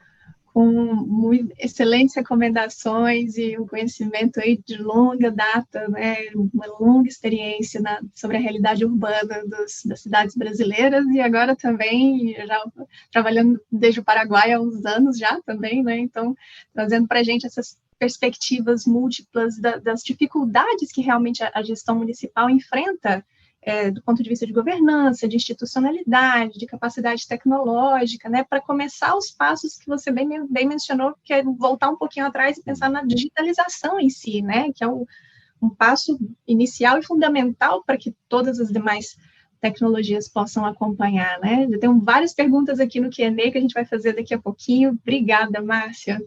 Speaker 2: excelentes recomendações e um conhecimento aí de longa data, né, uma longa experiência sobre a realidade urbana das cidades brasileiras, e agora também já trabalhando desde o Paraguai há uns anos já também, né, então trazendo para a gente essas perspectivas múltiplas das dificuldades que realmente a gestão municipal enfrenta, do ponto de vista de governança, de institucionalidade, de capacidade tecnológica, né, para começar os passos que você bem mencionou, que é voltar um pouquinho atrás e pensar na digitalização em si, né, que é um passo inicial e fundamental para que todas as demais tecnologias possam acompanhar, né. Eu tenho várias perguntas aqui no Q&A que a gente vai fazer daqui a pouquinho. Obrigada, Márcia.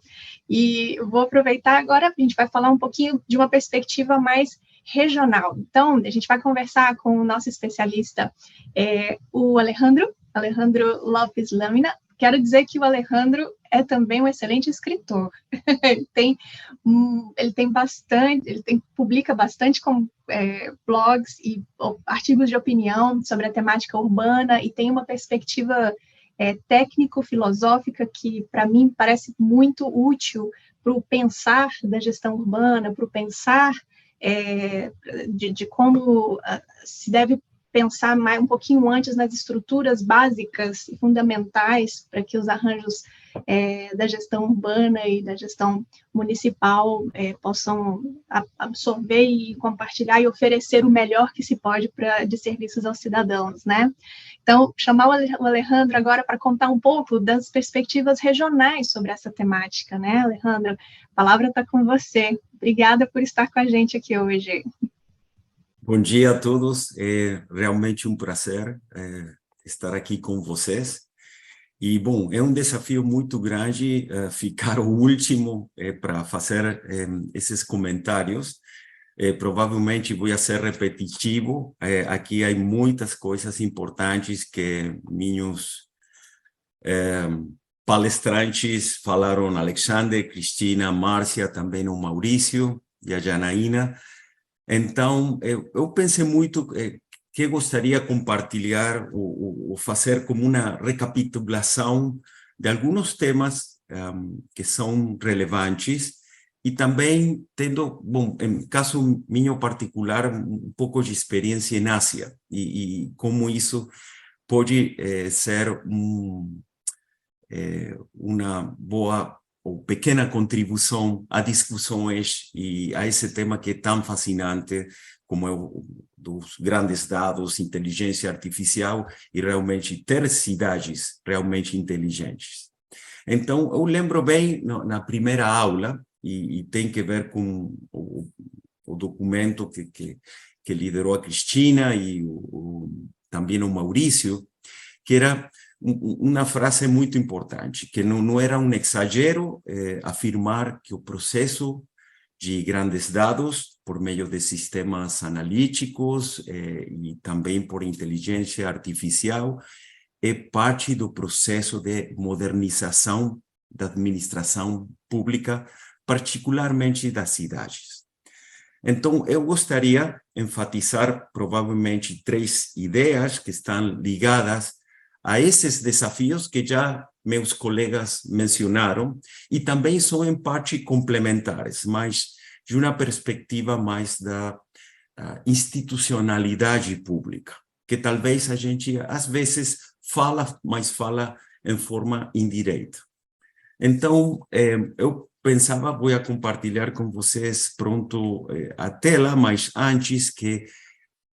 Speaker 2: E eu vou aproveitar agora, a gente vai falar um pouquinho de uma perspectiva mais regional. Então, a gente vai conversar com o nosso especialista, o Alejandro Lopes Lamina. Quero dizer que o Alejandro é também um excelente escritor. Publica bastante com blogs e artigos de opinião sobre a temática urbana, e tem uma perspectiva técnico-filosófica que, para mim, parece muito útil para o pensar da gestão urbana, para o pensar de como se deve pensar um pouquinho antes nas estruturas básicas e fundamentais para que os arranjos da gestão urbana e da gestão municipal possam absorver e compartilhar e oferecer o melhor que se pode de serviços aos cidadãos, né? Então, chamar o Alejandro agora para contar um pouco das perspectivas regionais sobre essa temática, né, Alejandro? A palavra está com você. Obrigada por estar com a gente aqui hoje.
Speaker 6: Bom dia a todos. É realmente um prazer estar aqui com vocês. E, bom, é um desafio muito grande ficar o último para fazer esses comentários. Provavelmente vou ser repetitivo. Aqui há muitas coisas importantes que meus palestrantes falaram, Alexandre, Cristina, Márcia, também o Maurício e a Janaína. Então, eu pensei muito que gostaria de compartilhar ou fazer como uma recapitulação de alguns temas que são relevantes, e também tendo, bom, em caso meu particular, um pouco de experiência em Ásia, e como isso pode ser uma boa ou pequena contribuição a discussões e a esse tema que é tão fascinante, como é o dos grandes dados, inteligência artificial, e realmente ter cidades realmente inteligentes. Então, eu lembro bem, na primeira aula, e tem que ver com o documento que liderou a Cristina e também o Maurício, que era uma frase muito importante, que não era um exagero afirmar que o processo de grandes dados, por meio de sistemas analíticos e também por inteligência artificial, é parte do processo de modernização da administração pública, particularmente das cidades. Então, eu gostaria de enfatizar provavelmente 3 ideias que estão ligadas a esses desafios que já meus colegas mencionaram e também são em parte complementares, mas de uma perspectiva mais da institucionalidade pública, que talvez a gente às vezes fala, mas fala em forma indireta. Então, eu pensava, vou compartilhar com vocês pronto a tela, mas antes que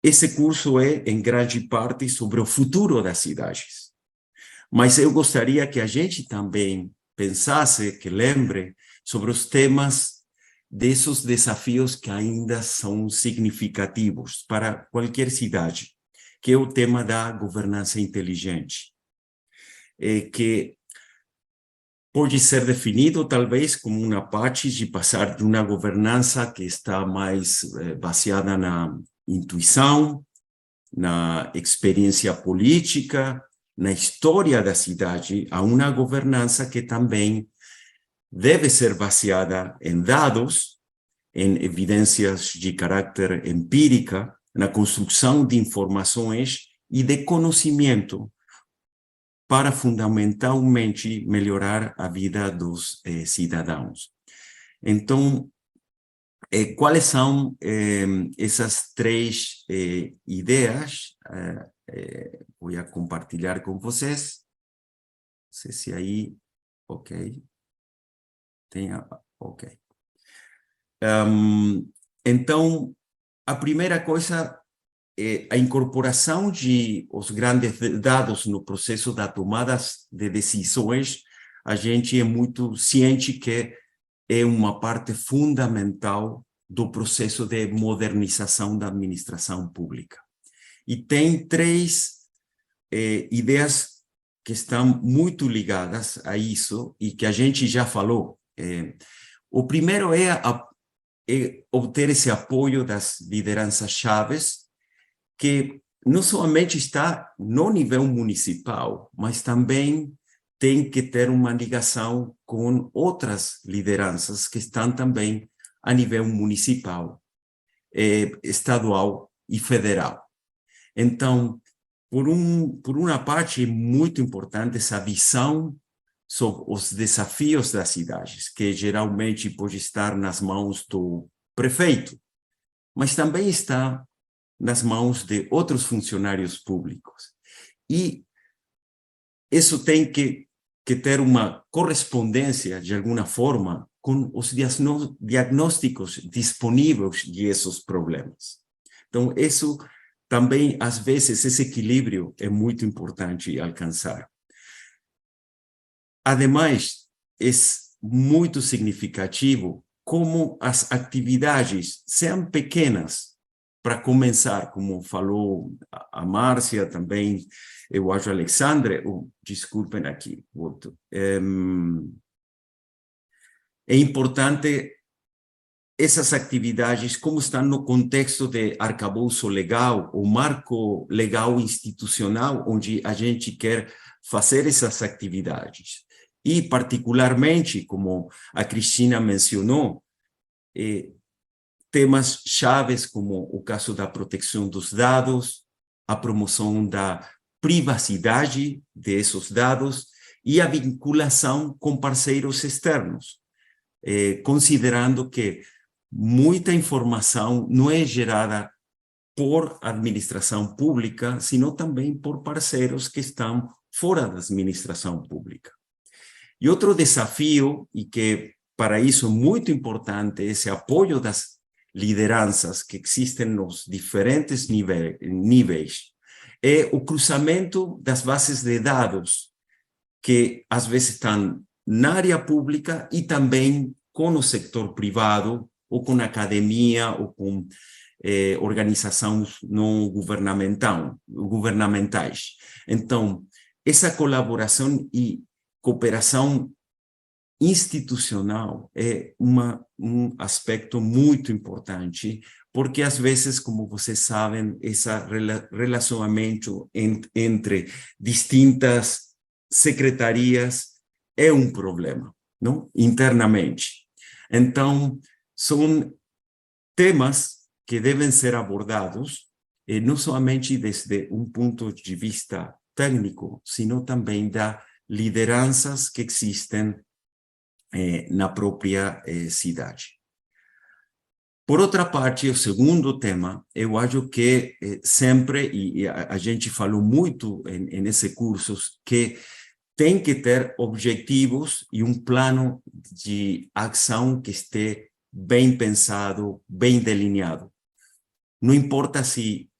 Speaker 6: esse curso é, em grande parte, sobre o futuro das cidades. Mas eu gostaria que a gente também pensasse, que lembre, sobre os temas desses desafios que ainda são significativos para qualquer cidade, que é o tema da governança inteligente, que pode ser definido, talvez, como uma parte de passar de uma governança que está mais baseada na intuição, na experiência política, na história da cidade, a uma governança que também deve ser baseada em dados, em evidências de caráter empírica, na construção de informações e de conhecimento para fundamentalmente melhorar a vida dos cidadãos. Então, quais são essas 3 ideias? Vou compartilhar com vocês. Não sei se aí, ok. Ok. Então, a primeira coisa é a incorporação de os grandes dados no processo da tomada de decisões. A gente é muito ciente que é uma parte fundamental do processo de modernização da administração pública. E tem 3 ideias que estão muito ligadas a isso e que a gente já falou. O primeiro é obter esse apoio das lideranças chaves, que não somente está no nível municipal, mas também tem que ter uma ligação com outras lideranças que estão também a nível municipal, estadual e federal. Então, por uma parte, é muito importante essa visão sobre os desafios das cidades, que geralmente pode estar nas mãos do prefeito, mas também está nas mãos de outros funcionários públicos. E isso tem que ter uma correspondência, de alguma forma, com os diagnósticos disponíveis desses problemas. Então, isso também, às vezes, esse equilíbrio é muito importante alcançar. Ademais, é muito significativo como as atividades, sejam pequenas, para começar, como falou a Márcia também, eu acho, Alexandre, desculpem aqui, é importante essas atividades, como estão no contexto de arcabouço legal, o marco legal institucional, onde a gente quer fazer essas atividades. E, particularmente, como a Cristina mencionou, temas chaves como o caso da proteção dos dados, a promoção da privacidade desses dados e a vinculação com parceiros externos, considerando que muita informação não é gerada por administração pública, sino também por parceiros que estão fora da administração pública. E outro desafio, e que para isso é muito importante, esse apoio das lideranças que existem nos diferentes níveis, é o cruzamento das bases de dados, que às vezes estão na área pública e também com o setor privado, ou com a academia, ou com organizações não governamentais. Então, essa colaboração e cooperação institucional é um aspecto muito importante, porque às vezes, como vocês sabem, esse relacionamento entre distintas secretarias é um problema, não? Internamente. Então, são temas que devem ser abordados, não somente desde um ponto de vista técnico, sino também das lideranças que existem na própria cidade. Por outra parte, o segundo tema, eu acho que sempre, e a gente falou muito nesse curso, que tem que ter objetivos e um plano de ação que esteja bem pensado, bem delineado. Não importa se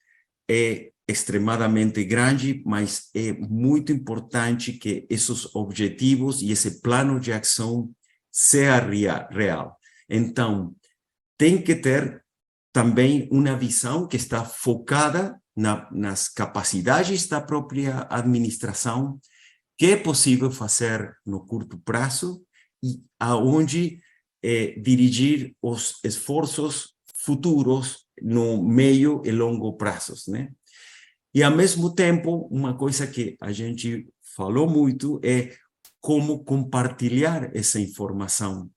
Speaker 6: é extremadamente grande, mas é muito importante que esses objetivos e esse plano de ação seja real. Então, tem que ter também uma visão que está focada nas capacidades da própria administração, que é possível fazer no curto prazo e aonde dirigir os esforços futuros no meio e longo prazos, né? E, ao mesmo tempo, uma coisa que a gente falou muito é como compartilhar essa informação,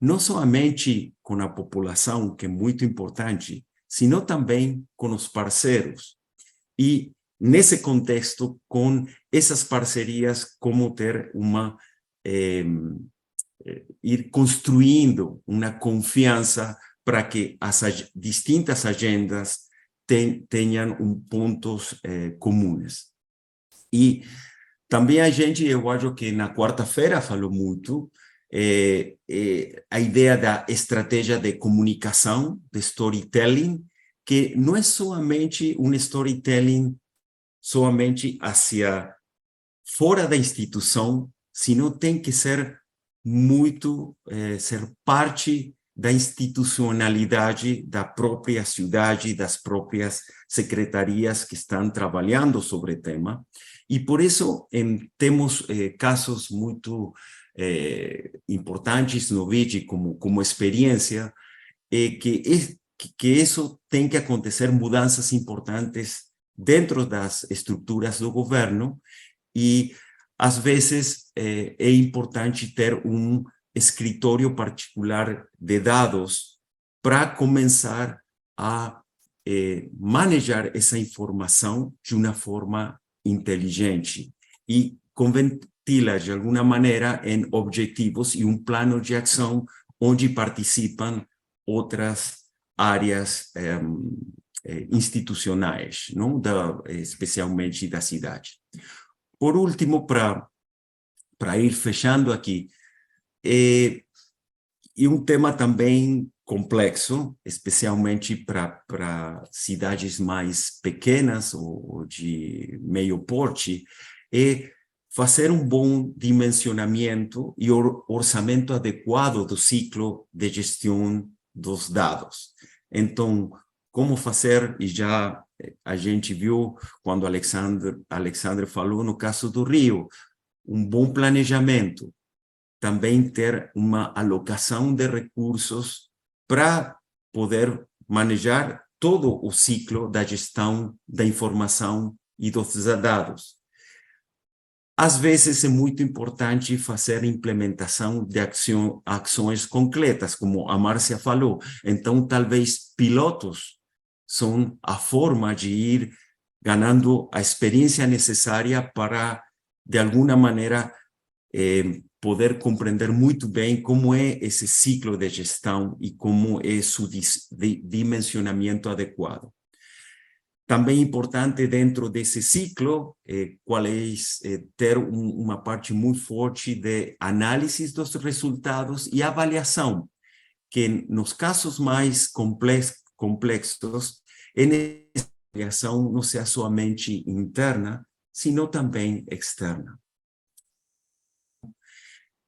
Speaker 6: não somente com a população, que é muito importante, sino também com os parceiros. E, nesse contexto, com essas parcerias, como ter ir construindo uma confiança para que as distintas agendas tenham pontos comuns. E também eu acho que na quarta-feira falou muito a ideia da estratégia de comunicação, de storytelling, que não é somente um storytelling somente hacia fora da instituição, sino tem que ser muito, ser parte da institucionalidade da própria cidade, das próprias secretarias que estão trabalhando sobre o tema. E por isso temos casos muito importantes no BID como experiência, que isso tem que acontecer mudanças importantes dentro das estruturas do governo e, às vezes, é importante ter um escritório particular de dados para começar a manejar essa informação de uma forma inteligente e converti-la de alguma maneira em objetivos e um plano de ação onde participam outras áreas institucionais, não? Especialmente da cidade. Por último, para ir fechando aqui, e um tema também complexo, especialmente para cidades mais pequenas ou de meio porte, é fazer um bom dimensionamento e orçamento adequado do ciclo de gestão dos dados. Então, como fazer, e já a gente viu quando Alexandre falou no caso do Rio, um bom planejamento, também ter uma alocação de recursos para poder manejar todo o ciclo da gestão da informação e dos dados. Às vezes é muito importante fazer implementação de ações concretas, como a Márcia falou. Então, talvez pilotos são a forma de ir ganhando a experiência necessária para, de alguma maneira, poder compreender muito bem como é esse ciclo de gestão e como é seu dimensionamento adequado. Também importante dentro desse ciclo, qual é ter uma parte muito forte de análise dos resultados e avaliação, que nos casos mais complexos, essa avaliação não seja somente interna, sino também externa.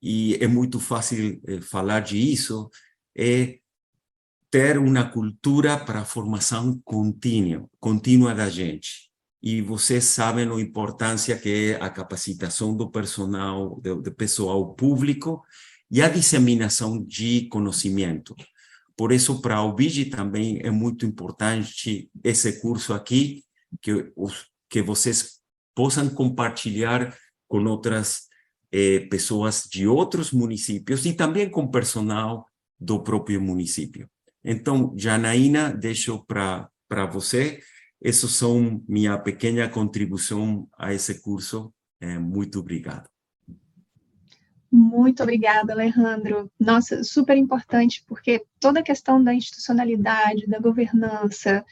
Speaker 6: E é muito fácil falar disso, é ter uma cultura para a formação contínua da gente. e vocês sabem a importância que é a capacitação do pessoal público e a disseminação de conhecimento. Por isso, para o BID também é muito importante esse curso aqui, que vocês possam compartilhar com outras pessoas de outros municípios e também com personal do próprio município. Então, Janaína, deixo para você. Essas são minha pequena contribuição a esse curso. Muito obrigado.
Speaker 2: Muito obrigada, Alejandro. Nossa, super importante, porque toda a questão da institucionalidade, da governança,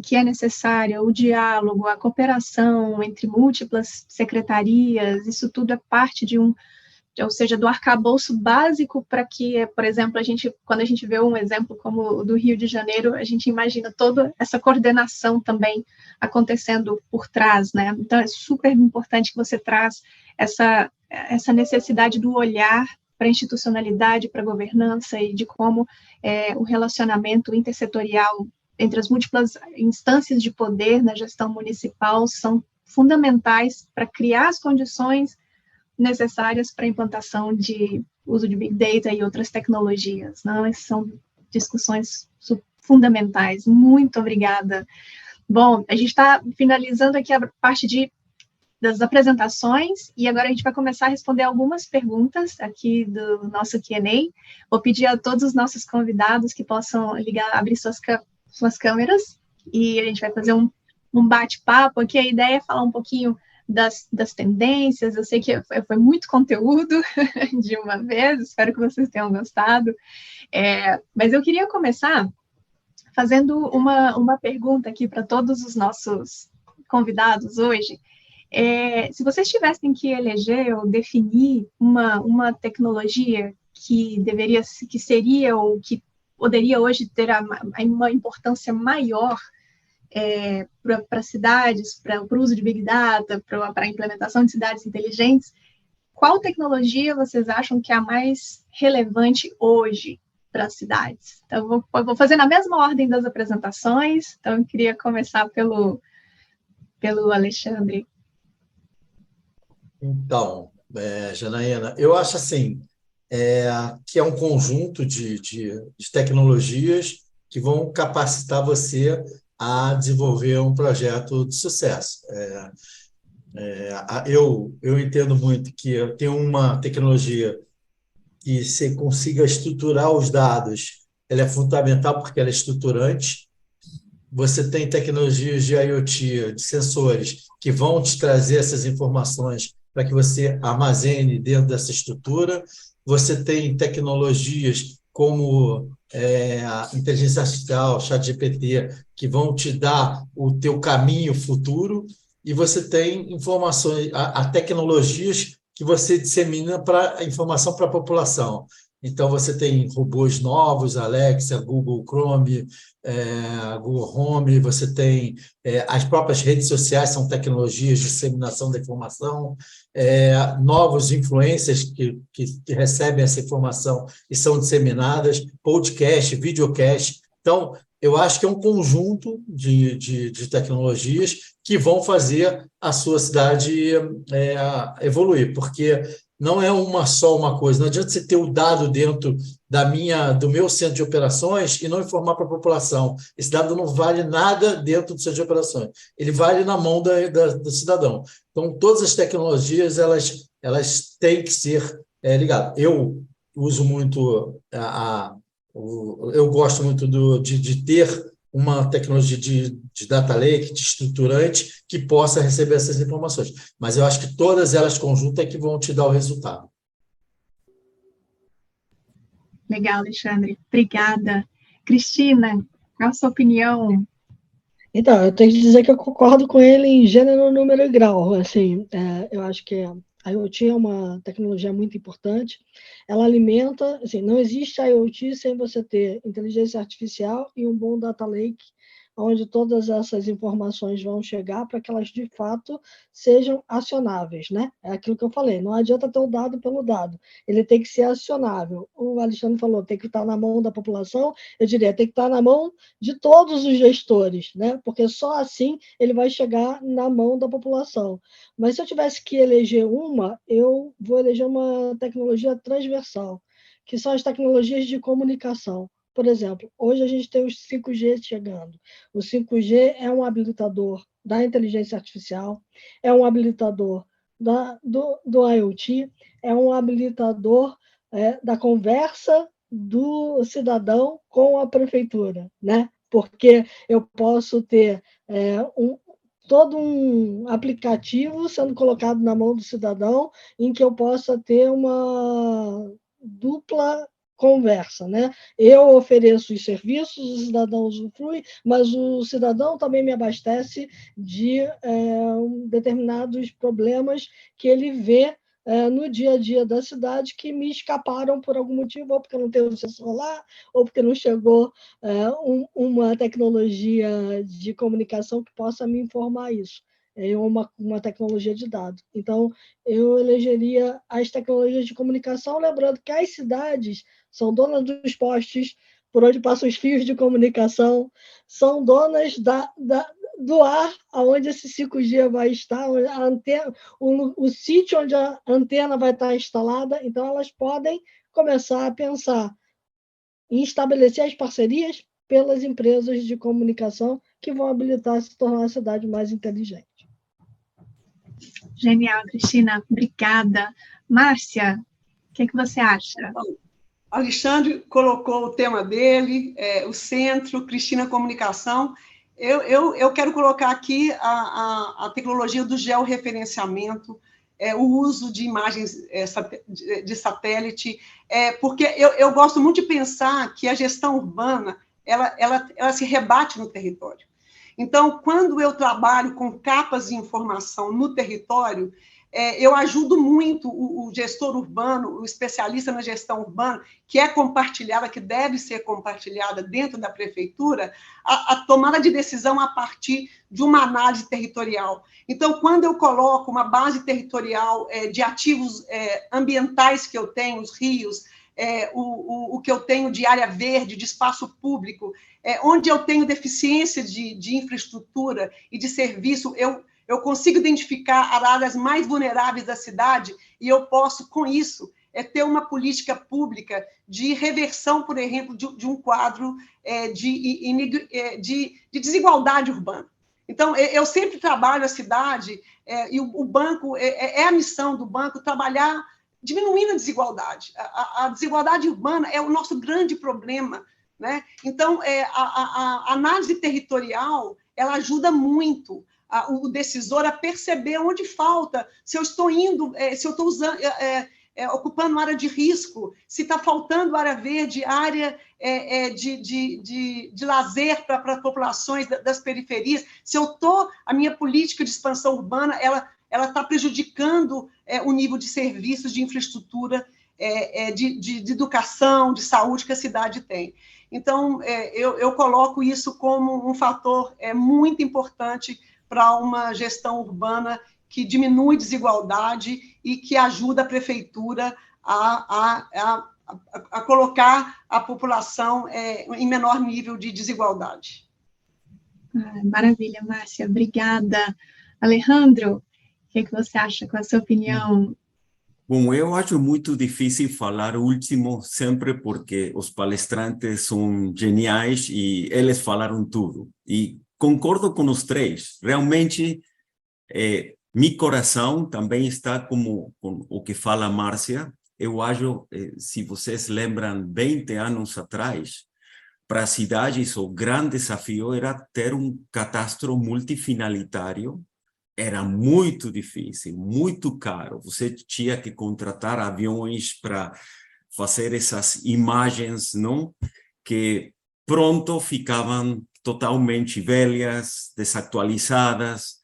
Speaker 2: que é necessária, o diálogo, a cooperação entre múltiplas secretarias, isso tudo é parte ou seja, do arcabouço básico para que, por exemplo, quando a gente vê um exemplo como o do Rio de Janeiro, a gente imagina toda essa coordenação também acontecendo por trás, né? Então, é super importante que você traz essa necessidade do olhar para a institucionalidade, para a governança e de como o relacionamento intersetorial entre as múltiplas instâncias de poder na gestão municipal são fundamentais para criar as condições necessárias para a implantação de uso de Big Data e outras tecnologias. Não? Essas são discussões fundamentais. Muito obrigada. Bom, a gente está finalizando aqui a parte das apresentações, e agora a gente vai começar a responder algumas perguntas aqui do nosso Q&A. Vou pedir a todos os nossos convidados que possam abrir suas câmeras, e a gente vai fazer um bate-papo aqui. A ideia é falar um pouquinho das tendências. Eu sei que foi muito conteúdo de uma vez, espero que vocês tenham gostado, mas eu queria começar fazendo uma pergunta aqui para todos os nossos convidados hoje. Se vocês tivessem que eleger ou definir uma tecnologia que seria ou que poderia hoje ter uma importância maior para cidades, para o uso de Big Data, para a implementação de cidades inteligentes, qual tecnologia vocês acham que é a mais relevante hoje para as cidades? Então, vou fazer na mesma ordem das apresentações, então eu queria começar pelo Alexandre.
Speaker 3: Então, Janaína, eu acho assim, que é um conjunto de tecnologias que vão capacitar você a desenvolver um projeto de sucesso. Eu entendo muito que tem uma tecnologia que você consiga estruturar os dados, ela é fundamental porque ela é estruturante. Você tem tecnologias de IoT, de sensores, que vão te trazer essas informações para que você armazene dentro dessa estrutura. Você tem tecnologias como a inteligência artificial, ChatGPT, que vão te dar o teu caminho futuro, e você tem informações, tecnologias que você dissemina a informação para a população. Então, você tem robôs novos, Alexa, Google Chrome, Google Home, você tem as próprias redes sociais, são tecnologias de disseminação da informação, novos influencers que recebem essa informação e são disseminadas, podcast, videocast. Então, eu acho que é um conjunto de tecnologias que vão fazer a sua cidade evoluir, porque não é só uma coisa. Não adianta você ter o dado dentro do meu centro de operações e não informar para a população. Esse dado não vale nada dentro do centro de operações. Ele vale na mão do cidadão. Então, todas as tecnologias elas têm que ser ligadas. Eu uso muito eu gosto muito de ter uma tecnologia de data lake, de estruturante, que possa receber essas informações. Mas eu acho que todas elas conjuntas é que vão te dar o resultado.
Speaker 2: Legal, Alexandre. Obrigada. Cristina, qual a sua opinião?
Speaker 4: Então, eu tenho que dizer que eu concordo com ele em gênero, número e grau. Assim, eu acho que a IoT é uma tecnologia muito importante. Ela alimenta, assim, não existe IoT sem você ter inteligência artificial e um bom data lake onde todas essas informações vão chegar para que elas, de fato, sejam acionáveis, né? É aquilo que eu falei, não adianta ter o dado pelo dado, ele tem que ser acionável. O Alexandre falou, tem que estar na mão da população, eu diria, tem que estar na mão de todos os gestores, né? Porque só assim ele vai chegar na mão da população. Mas se eu tivesse que eleger uma, eu vou eleger uma tecnologia transversal, que são as tecnologias de comunicação. Por exemplo, hoje a gente tem os 5G chegando. O 5G é um habilitador da inteligência artificial, é um habilitador do IoT, é um habilitador da conversa do cidadão com a prefeitura, né? Porque eu posso ter todo um aplicativo sendo colocado na mão do cidadão em que eu possa ter uma dupla conversa, né? Eu ofereço os serviços, o cidadão usufrui, mas o cidadão também me abastece de determinados problemas que ele vê no dia a dia da cidade que me escaparam por algum motivo, ou porque não tem o celular, ou porque não chegou uma tecnologia de comunicação que possa me informar isso. É uma tecnologia de dados. Então, eu elegeria as tecnologias de comunicação, lembrando que as cidades são donas dos postes por onde passam os fios de comunicação, são donas do ar onde esse 5G vai estar, a antena, o sítio onde a antena vai estar instalada. Então, elas podem começar a pensar em estabelecer as parcerias pelas empresas de comunicação que vão habilitar a se tornar a cidade mais inteligente.
Speaker 2: Genial, Cristina, obrigada. Márcia, o que você acha?
Speaker 5: Alexandre colocou o tema dele, o centro, Cristina, comunicação. Eu quero colocar aqui a tecnologia do georreferenciamento, o uso de imagens de satélite, porque eu gosto muito de pensar que a gestão urbana ela se rebate no território. Então, quando eu trabalho com capas de informação no território, eu ajudo muito o gestor urbano, o especialista na gestão urbana, que é compartilhada, que deve ser compartilhada dentro da prefeitura, a tomada de decisão a partir de uma análise territorial. Então, quando eu coloco uma base territorial de ativos ambientais que eu tenho, os rios, o que eu tenho de área verde, de espaço público, onde eu tenho deficiência de infraestrutura e de serviço, eu consigo identificar as áreas mais vulneráveis da cidade e eu posso, com isso, ter uma política pública de reversão, por exemplo, de um quadro de desigualdade urbana. Então, eu sempre trabalho a cidade e o banco, é a missão do banco trabalhar diminuindo a desigualdade. A desigualdade urbana é o nosso grande problema, né? Então, a análise territorial, ela ajuda muito o decisor a perceber onde falta, se eu estou indo, se eu estou usando, ocupando área de risco, se está faltando área verde, área de lazer para populações das periferias, se a minha política de expansão urbana, ela está prejudicando o nível de serviços, de infraestrutura, de educação, de saúde que a cidade tem. Então, eu coloco isso como um fator muito importante para uma gestão urbana que diminui desigualdade e que ajuda a prefeitura a colocar a população em menor nível de desigualdade.
Speaker 2: Maravilha, Márcia, obrigada. Alejandro, o que você acha, com a sua opinião?
Speaker 6: Bom, eu acho muito difícil falar o último sempre porque os palestrantes são geniais e eles falaram tudo. E concordo com os três. Realmente, meu coração também está com o que fala a Márcia. Eu acho, se vocês lembram, 20 anos atrás, para as cidades, o grande desafio era ter um cadastro multifinalitário. Era muito difícil, muito caro. Você tinha que contratar aviões para fazer essas imagens, não? Que pronto ficavam totalmente velhas, desatualizadas.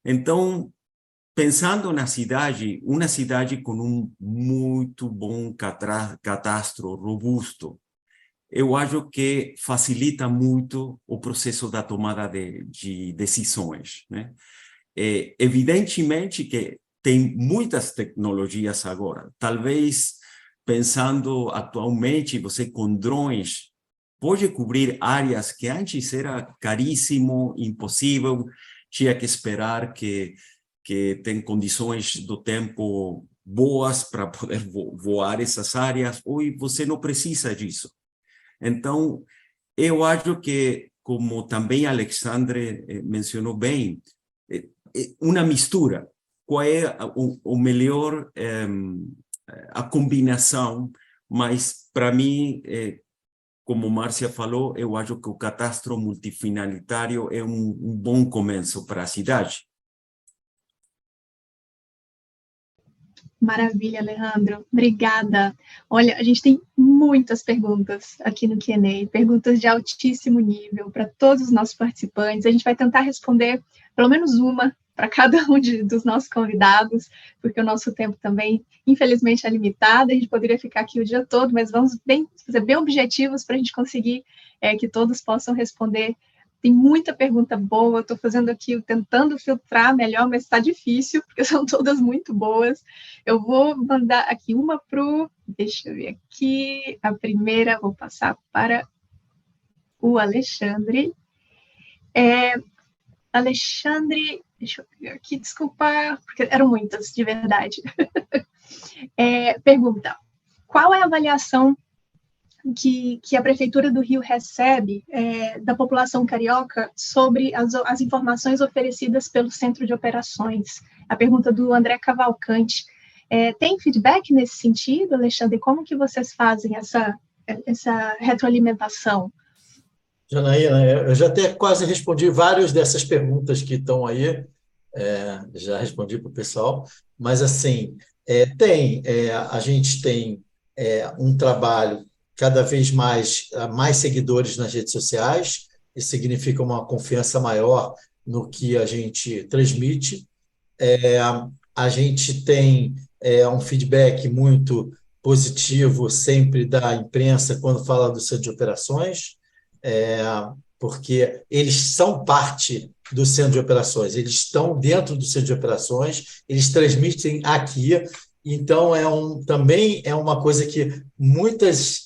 Speaker 6: Então, pensando na cidade, uma cidade com um muito bom cadastro robusto, eu acho que facilita muito o processo da tomada de decisões, né? Evidentemente que tem muitas tecnologias agora. Talvez, pensando atualmente, você com drones pode cobrir áreas que antes era caríssimo, impossível, tinha que esperar que tem condições do tempo boas para poder voar essas áreas. Hoje você não precisa disso. Então, eu acho que, como também Alexandre mencionou bem, uma mistura. Qual é o melhor, a combinação, mas para mim, como Márcia falou, eu acho que o cadastro multifinalitário é um bom começo para a cidade.
Speaker 2: Maravilha, Alejandro. Obrigada. Olha, a gente tem muitas perguntas aqui no Q&A, perguntas de altíssimo nível para todos os nossos participantes. A gente vai tentar responder pelo menos uma para cada um dos nossos convidados, porque o nosso tempo também, infelizmente, é limitado. A gente poderia ficar aqui o dia todo, mas vamos fazer bem objetivos para a gente conseguir que todos possam responder. Tem muita pergunta boa, estou fazendo aqui, tentando filtrar melhor, mas está difícil, porque são todas muito boas. Eu vou mandar aqui uma para o... Deixa eu ver aqui. A primeira, vou passar para o Alexandre. Alexandre, deixa eu ver aqui, desculpa, porque eram muitas, de verdade. Pergunta, qual é a avaliação que a Prefeitura do Rio recebe da população carioca sobre as informações oferecidas pelo Centro de Operações? A pergunta do André Cavalcante. Tem feedback nesse sentido, Alexandre? Como que vocês fazem essa retroalimentação?
Speaker 3: Janaína, eu já até quase respondi várias dessas perguntas que estão aí, já respondi para o pessoal, mas assim, a gente tem um trabalho cada vez mais seguidores nas redes sociais, isso significa uma confiança maior no que a gente transmite. A gente tem um feedback muito positivo sempre da imprensa quando fala do Centro de Operações, porque eles são parte do Centro de Operações, eles estão dentro do Centro de Operações, eles transmitem aqui. Então, também é uma coisa que muitas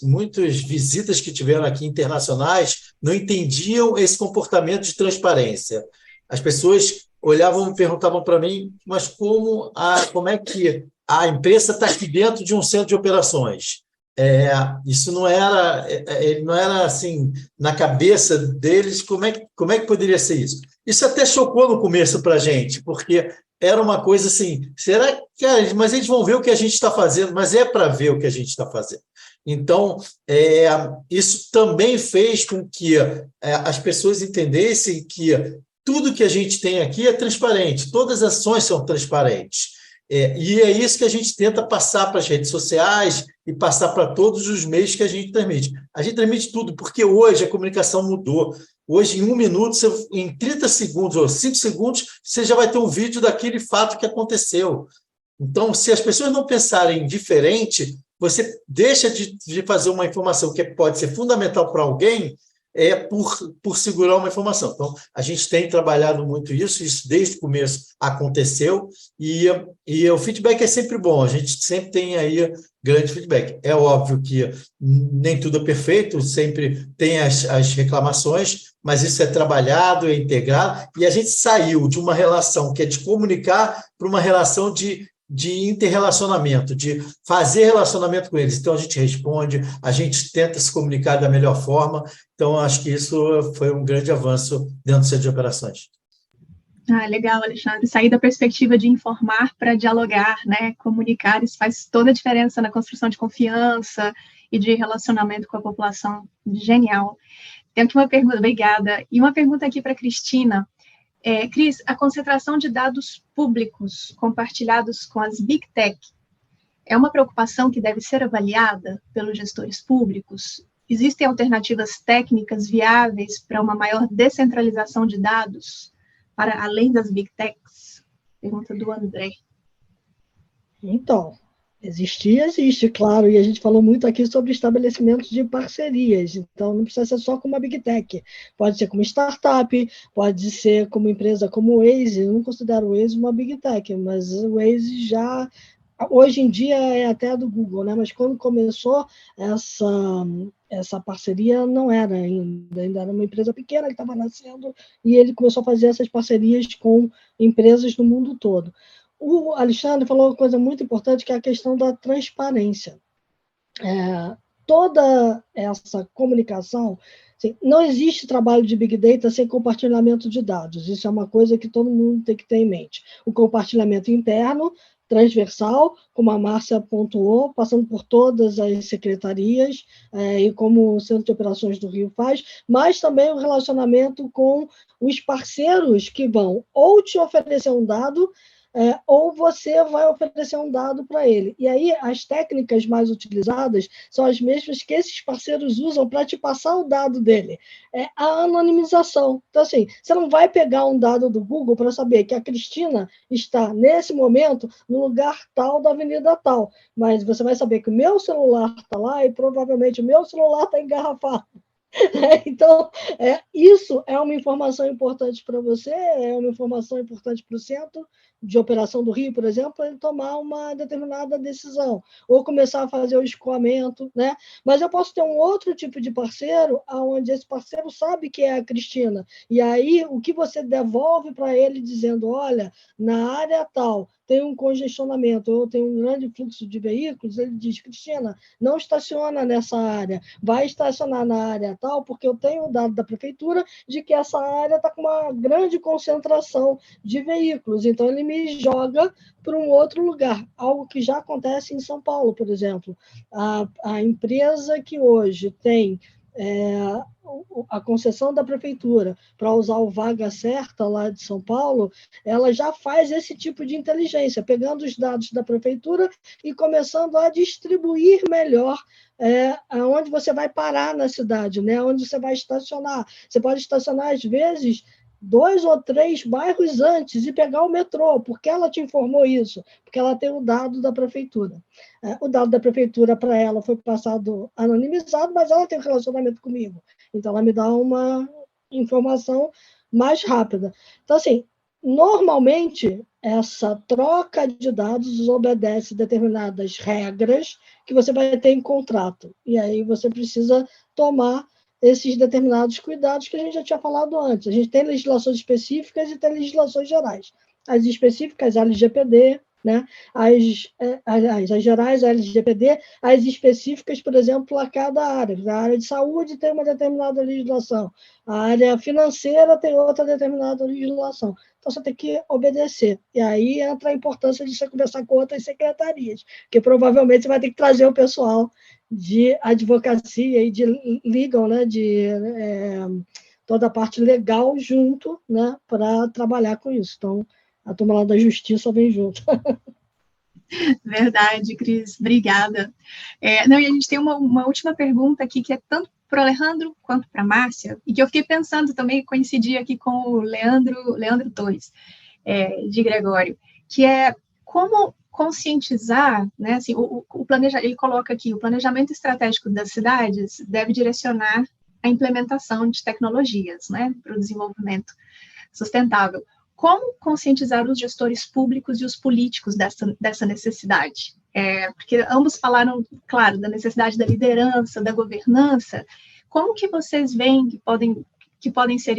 Speaker 3: visitas que tiveram aqui internacionais não entendiam esse comportamento de transparência. As pessoas olhavam e perguntavam para mim, mas como é que a imprensa está aqui dentro de um centro de operações? Isso não era assim, na cabeça deles, como é que poderia ser isso? Isso até chocou no começo para a gente, porque era uma coisa assim, será que mas eles vão ver o que a gente está fazendo, mas é para ver o que a gente está fazendo. Então, isso também fez com que as pessoas entendessem que tudo que a gente tem aqui é transparente, todas as ações são transparentes. E é isso que a gente tenta passar para as redes sociais e passar para todos os meios que a gente transmite. A gente transmite tudo, porque hoje a comunicação mudou. Hoje, em 1 minuto, em 30 segundos ou 5 segundos, você já vai ter um vídeo daquele fato que aconteceu. Então, se as pessoas não pensarem diferente, você deixa de fazer uma informação que pode ser fundamental para alguém por segurar uma informação. Então, a gente tem trabalhado muito isso desde o começo aconteceu, e o feedback é sempre bom, a gente sempre tem aí grande feedback. É óbvio que nem tudo é perfeito, sempre tem as reclamações, mas isso é trabalhado, é integrado, e a gente saiu de uma relação que é de comunicar para uma relação de interrelacionamento, de fazer relacionamento com eles. Então, a gente responde, a gente tenta se comunicar da melhor forma. Então, acho que isso foi um grande avanço dentro do Centro de Operações.
Speaker 2: Legal, Alexandre. Sair da perspectiva de informar para dialogar, né? Comunicar, isso faz toda a diferença na construção de confiança e de relacionamento com a população. Genial. Tem aqui uma pergunta, obrigada. E uma pergunta aqui para a Cristina. Cris, a concentração de dados públicos compartilhados com as Big Tech é uma preocupação que deve ser avaliada pelos gestores públicos? Existem alternativas técnicas viáveis para uma maior descentralização de dados para além das Big Techs? Pergunta do André.
Speaker 4: Então, Existe, claro, e a gente falou muito aqui sobre estabelecimentos de parcerias, então não precisa ser só com uma Big Tech, pode ser como startup, pode ser como empresa como o Waze, eu não considero o Waze uma Big Tech, mas o Waze já, hoje em dia é até do Google, né? Mas quando começou essa parceria não era ainda era uma empresa pequena que estava nascendo, e ele começou a fazer essas parcerias com empresas no mundo todo. O Alexandre falou uma coisa muito importante, que é a questão da transparência. Toda essa comunicação, assim, não existe trabalho de Big Data sem compartilhamento de dados. Isso é uma coisa que todo mundo tem que ter em mente. O compartilhamento interno, transversal, como a Márcia pontuou, passando por todas as secretarias, e como o Centro de Operações do Rio faz, mas também o relacionamento com os parceiros que vão ou te oferecer um dado, ou você vai oferecer um dado para ele. E aí, as técnicas mais utilizadas são as mesmas que esses parceiros usam para te passar o dado dele. É a anonimização. Então, assim, você não vai pegar um dado do Google para saber que a Cristina está, nesse momento, no lugar tal da avenida tal, mas você vai saber que o meu celular está lá e provavelmente o meu celular está engarrafado. Então, isso é uma informação importante para você, é uma informação importante para o Centro de Operação do Rio, por exemplo, ele tomar uma determinada decisão, ou começar a fazer o escoamento, né? Mas eu posso ter um outro tipo de parceiro, onde esse parceiro sabe que é a Cristina, e aí o que você devolve para ele dizendo, olha, na área tal, tem um congestionamento, ou tem um grande fluxo de veículos, ele diz, Cristina, não estaciona nessa área, vai estacionar na área tal, porque eu tenho o dado da prefeitura de que essa área está com uma grande concentração de veículos, então ele me joga para um outro lugar, algo que já acontece em São Paulo, por exemplo. A empresa que hoje tem a concessão da prefeitura para usar o Vaga Certa lá de São Paulo, ela já faz esse tipo de inteligência, pegando os dados da prefeitura e começando a distribuir melhor aonde você vai parar na cidade, né? Onde você vai estacionar. Você pode estacionar, às vezes, 2 ou 3 bairros antes e pegar o metrô, porque ela te informou isso, porque ela tem o dado da prefeitura. O dado da prefeitura para ela foi passado anonimizado, mas ela tem um relacionamento comigo, então ela me dá uma informação mais rápida. Então, assim, normalmente, essa troca de dados obedece determinadas regras que você vai ter em contrato, e aí você precisa tomar esses determinados cuidados que a gente já tinha falado antes. A gente tem legislações específicas e tem legislações gerais. As específicas, a LGPD, né? As gerais, a LGPD, as específicas, por exemplo, a cada área. A área de saúde tem uma determinada legislação, a área financeira tem outra determinada legislação. Então, você tem que obedecer. E aí entra a importância de você conversar com outras secretarias, porque provavelmente você vai ter que trazer o pessoal de advocacia e de legal, né, de toda a parte legal junto, né, para trabalhar com isso. Então, a turma lá da justiça vem junto.
Speaker 2: Verdade, Cris, obrigada. Não, e a gente tem uma última pergunta aqui, que é tanto para o Alejandro quanto para a Márcia, e que eu fiquei pensando também, coincidi aqui com o Leandro Torres, de Gregório, que é como conscientizar, né, assim, ele coloca aqui, o planejamento estratégico das cidades deve direcionar a implementação de tecnologias, né, para o desenvolvimento sustentável. Como conscientizar os gestores públicos e os políticos dessa necessidade? Porque ambos falaram, claro, da necessidade da liderança, da governança. Como que vocês veem que podem ser,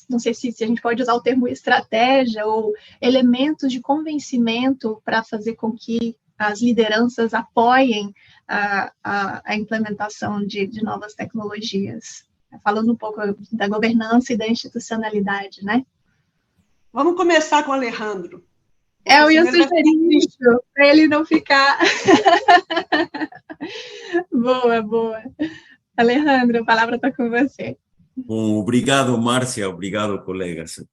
Speaker 2: não sei se a gente pode usar o termo estratégia ou elementos de convencimento para fazer com que as lideranças apoiem a implementação de novas tecnologias? Falando um pouco da governança e da institucionalidade, né?
Speaker 5: Vamos começar com o Alejandro.
Speaker 2: Eu ia sugerir isso, para ele não ficar... Boa. Alejandro, a palavra está com você.
Speaker 6: Bom, obrigado, Márcia, obrigado, colegas.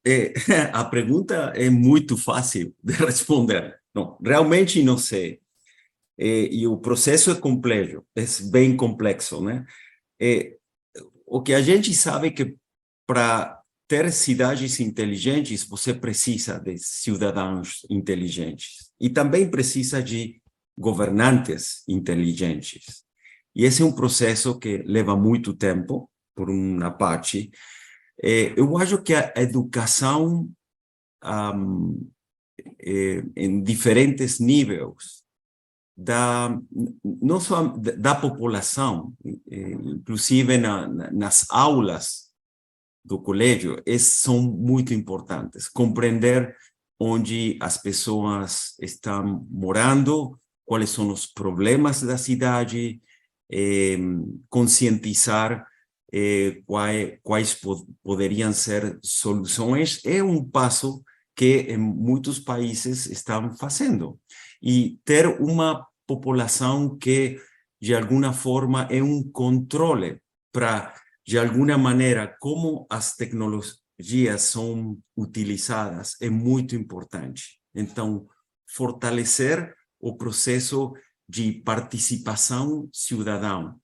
Speaker 6: A pergunta é muito fácil de responder. Não, realmente não sei. E o processo é complexo, é bem complexo, né? O que a gente sabe é que para ter cidades inteligentes, você precisa de cidadãos inteligentes. E também precisa de governantes inteligentes. E esse é um processo que leva muito tempo, por uma parte. Eu acho que a educação em diferentes níveis não só da população, inclusive nas aulas do colégio, são muito importantes. Compreender onde as pessoas estão morando, quais são os problemas da cidade, conscientizar quais poderiam ser soluções, é um passo que em muitos países estão fazendo. E ter uma população que, de alguma forma, é um controle para, de alguma maneira, como as tecnologias são utilizadas, é muito importante. Então, fortalecer o processo de participação cidadã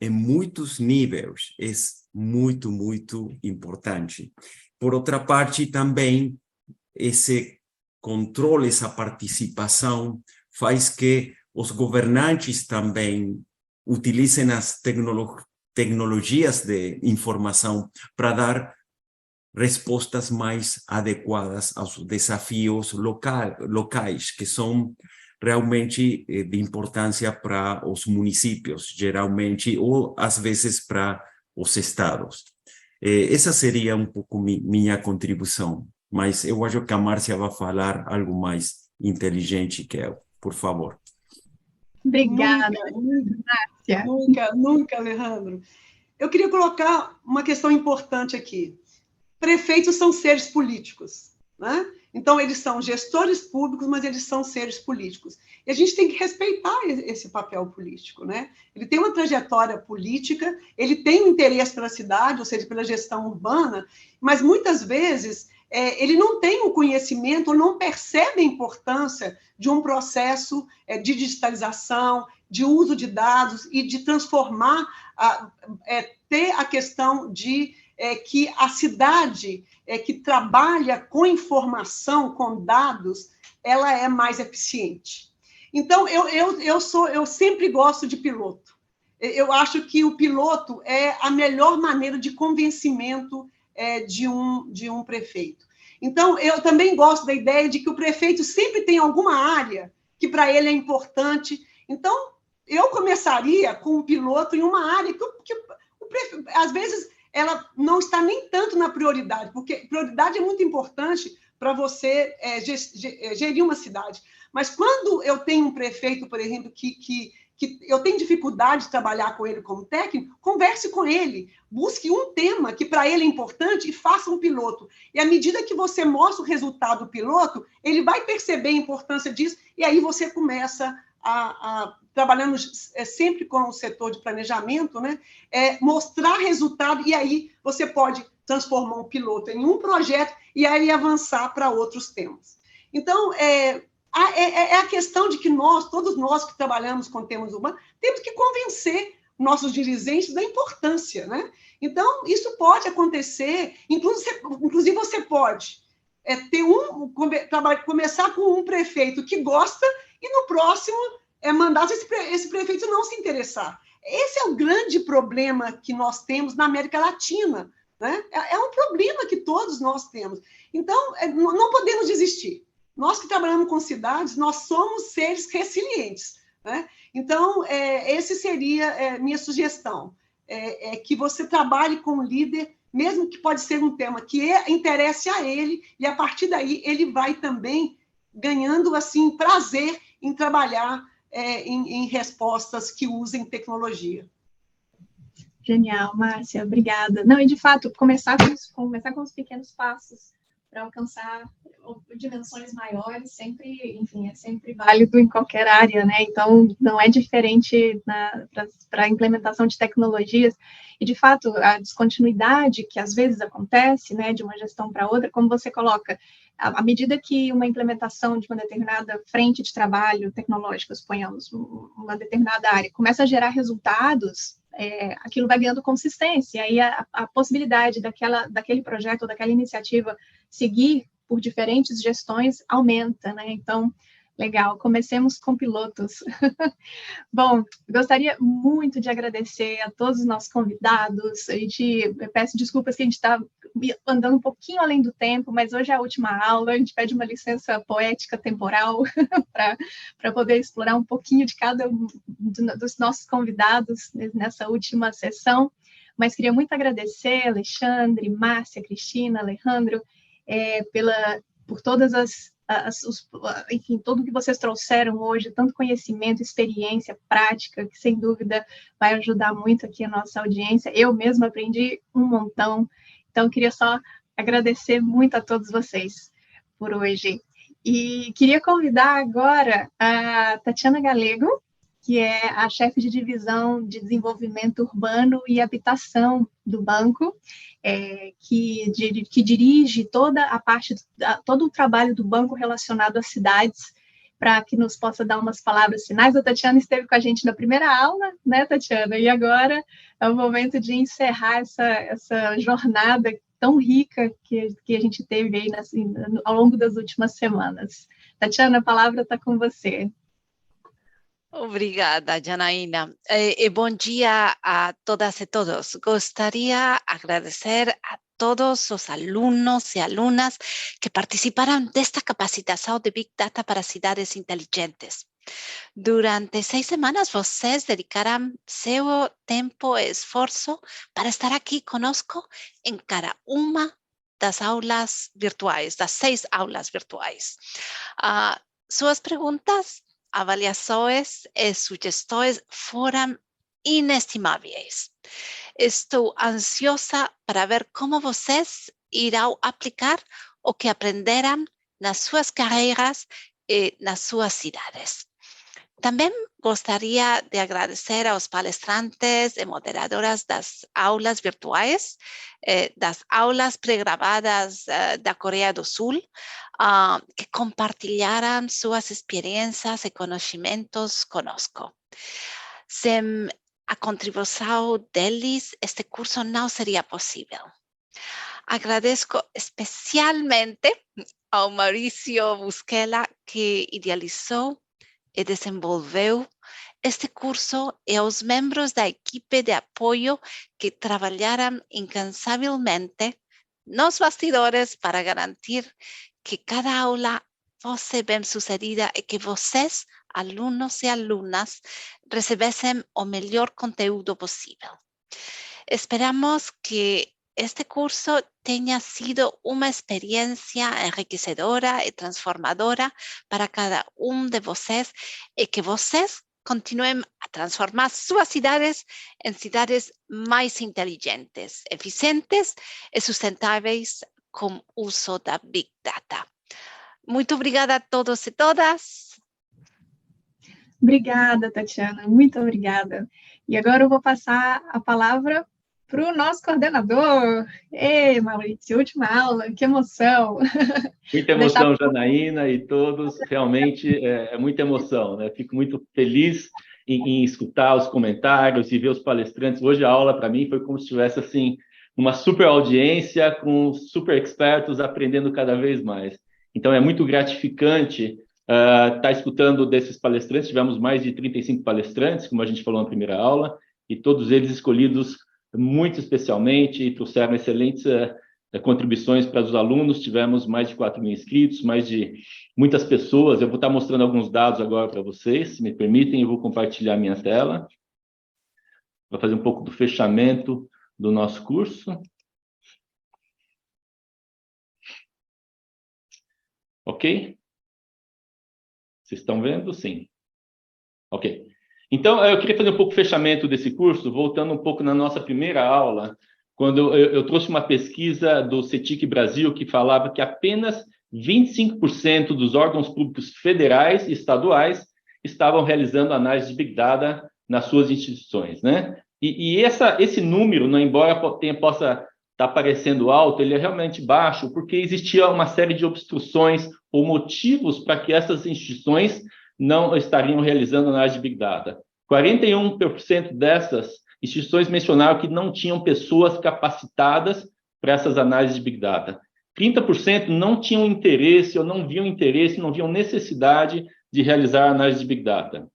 Speaker 6: em muitos níveis é muito, muito importante. Por outra parte, também, esse controle, essa participação faz que os governantes também utilizem as tecnologias de informação para dar respostas mais adequadas aos desafios locais, que são realmente de importância para os municípios, geralmente, ou às vezes para os estados. Essa seria um pouco minha contribuição, mas eu acho que a Márcia vai falar algo mais inteligente que eu, por favor.
Speaker 2: Obrigada,
Speaker 5: Márcia. Nunca, Alejandro. Eu queria colocar uma questão importante aqui. Prefeitos são seres políticos, né? Então, eles são gestores públicos, mas eles são seres políticos. E a gente tem que respeitar esse papel político, né? Ele tem uma trajetória política, ele tem um interesse pela cidade, ou seja, pela gestão urbana, mas muitas vezes ele não tem o conhecimento, ou não percebe a importância de um processo de digitalização, de uso de dados e de transformar, ter a questão de que a cidade que trabalha com informação, com dados, ela é mais eficiente. Então, eu sempre gosto de piloto. Eu acho que o piloto é a melhor maneira de convencimento de um prefeito. Então, eu também gosto da ideia de que o prefeito sempre tem alguma área que para ele é importante. Então, eu começaria com um piloto em uma área que o prefeito, às vezes, ela não está nem tanto na prioridade, porque prioridade é muito importante para você gerir uma cidade. Mas quando eu tenho um prefeito, por exemplo, que eu tenho dificuldade de trabalhar com ele como técnico, converse com ele, busque um tema que para ele é importante e faça um piloto. E à medida que você mostra o resultado do piloto, ele vai perceber a importância disso e aí você começa trabalhando sempre com o setor de planejamento, né? Mostrar resultado, e aí você pode transformar um piloto em um projeto e aí avançar para outros temas. Então, a questão de que todos nós que trabalhamos com temas urbanos, temos que convencer nossos dirigentes da importância, né? Então, isso pode acontecer, inclusive você pode começar com um prefeito que gosta e no próximo mandar esse prefeito não se interessar. Esse é o grande problema que nós temos na América Latina, né? É um problema que todos nós temos. Então, não podemos desistir. Nós que trabalhamos com cidades, nós somos seres resilientes, né? Então, essa seria minha sugestão, que você trabalhe com o líder, mesmo que pode ser um tema que interesse a ele, e a partir daí ele vai também ganhando assim prazer em trabalhar em respostas que usem tecnologia.
Speaker 2: Genial, Márcia, obrigada. Não, e de fato, começar com os pequenos passos para alcançar dimensões maiores, sempre, enfim, é sempre válido em qualquer área, né? Então, não é diferente para a implementação de tecnologias. E, de fato, a descontinuidade que às vezes acontece, né, de uma gestão para outra, como você coloca, à medida que uma implementação de uma determinada frente de trabalho tecnológica, suponhamos, uma determinada área, começa a gerar resultados, aquilo vai ganhando consistência, e aí a possibilidade daquele projeto ou daquela iniciativa seguir por diferentes gestões aumenta, né? Então, Legal, comecemos com pilotos. Bom, gostaria muito de agradecer a todos os nossos convidados. Eu peço desculpas que a gente está andando um pouquinho além do tempo, mas hoje é a última aula, a gente pede uma licença poética temporal para poder explorar um pouquinho de cada um dos nossos convidados nessa última sessão. Mas queria muito agradecer Alexandre, Márcia, Cristina, Alejandro, por todas enfim, tudo que vocês trouxeram hoje, tanto conhecimento, experiência, prática, que sem dúvida vai ajudar muito aqui a nossa audiência. Eu mesma aprendi um montão, então queria só agradecer muito a todos vocês por hoje. E queria convidar agora a Tatiana Galego, que é a chefe de divisão de desenvolvimento urbano e habitação do banco, que dirige toda a parte, todo o trabalho do banco relacionado às cidades, para que nos possa dar umas palavras finais. A Tatiana esteve com a gente na primeira aula, né, Tatiana? E agora é o momento de encerrar essa jornada tão rica que a gente teve aí ao longo das últimas semanas. Tatiana, a palavra está com você.
Speaker 7: Obrigada, Janaína. Bom dia a todas e todos. Gostaria de agradecer a todos os alunos e alunas que participaram desta capacitação de Big Data para cidades inteligentes. Durante 6 semanas, vocês dedicaram seu tempo e esforço para estar aqui conosco em cada uma das aulas virtuais, das 6 aulas virtuais. Suas perguntas, avaliações e sugestões foram inestimáveis. Estou ansiosa para ver como vocês irão aplicar o que aprenderam nas suas carreiras e nas suas cidades. Também gostaria de agradecer aos palestrantes e moderadoras das aulas virtuais, das aulas pré-gravadas da Coreia do Sul, que compartilharam suas experiências e conhecimentos conosco. Sem a contribuição deles, este curso não seria possível. Agradeço especialmente ao Maurício Busquela, que idealizou e desenvolveu este curso, e aos membros da equipe de apoio que trabalharam incansavelmente nos bastidores para garantir que cada aula fosse bem-sucedida e que vocês, alunos e alunas, recebessem o melhor conteúdo possível. Esperamos que este curso tenha sido uma experiência enriquecedora e transformadora para cada de vocês, e que vocês continuem a transformar suas cidades em cidades mais inteligentes, eficientes e sustentáveis com o uso da Big Data. Muito obrigada a todos e todas.
Speaker 2: Obrigada, Tatiana, muito obrigada. E agora eu vou passar a palavra para o nosso coordenador. Ei, Maurício, última aula, que emoção!
Speaker 1: Muita emoção, Janaína e todos, realmente é muita emoção, né? Fico muito feliz em escutar os comentários e ver os palestrantes. Hoje a aula, para mim, foi como se estivesse, assim, uma super audiência com super expertos aprendendo cada vez mais. Então, é muito gratificante estar escutando desses palestrantes. Tivemos mais de 35 palestrantes, como a gente falou na primeira aula, e todos eles escolhidos muito especialmente, e trouxeram excelentes contribuições para os alunos. Tivemos mais de 4.000 inscritos, mais de muitas pessoas. Eu vou estar mostrando alguns dados agora para vocês, se me permitem. Eu vou compartilhar minha tela. Vou fazer um pouco do fechamento do nosso curso. Ok? Vocês estão vendo? Sim. Ok. Então, eu queria fazer um pouco o fechamento desse curso, voltando um pouco na nossa primeira aula, quando eu trouxe uma pesquisa do CETIC Brasil que falava que apenas 25% dos órgãos públicos federais e estaduais estavam realizando análise de Big Data nas suas instituições, né? E esse número, né, embora possa estar parecendo alto, ele é realmente baixo, porque existia uma série de obstruções ou motivos para que essas instituições não estariam realizando análise de Big Data. 41% dessas instituições mencionaram que não tinham pessoas capacitadas para essas análises de Big Data. 30% não tinham interesse ou não viam interesse, não viam necessidade de realizar análise de Big Data.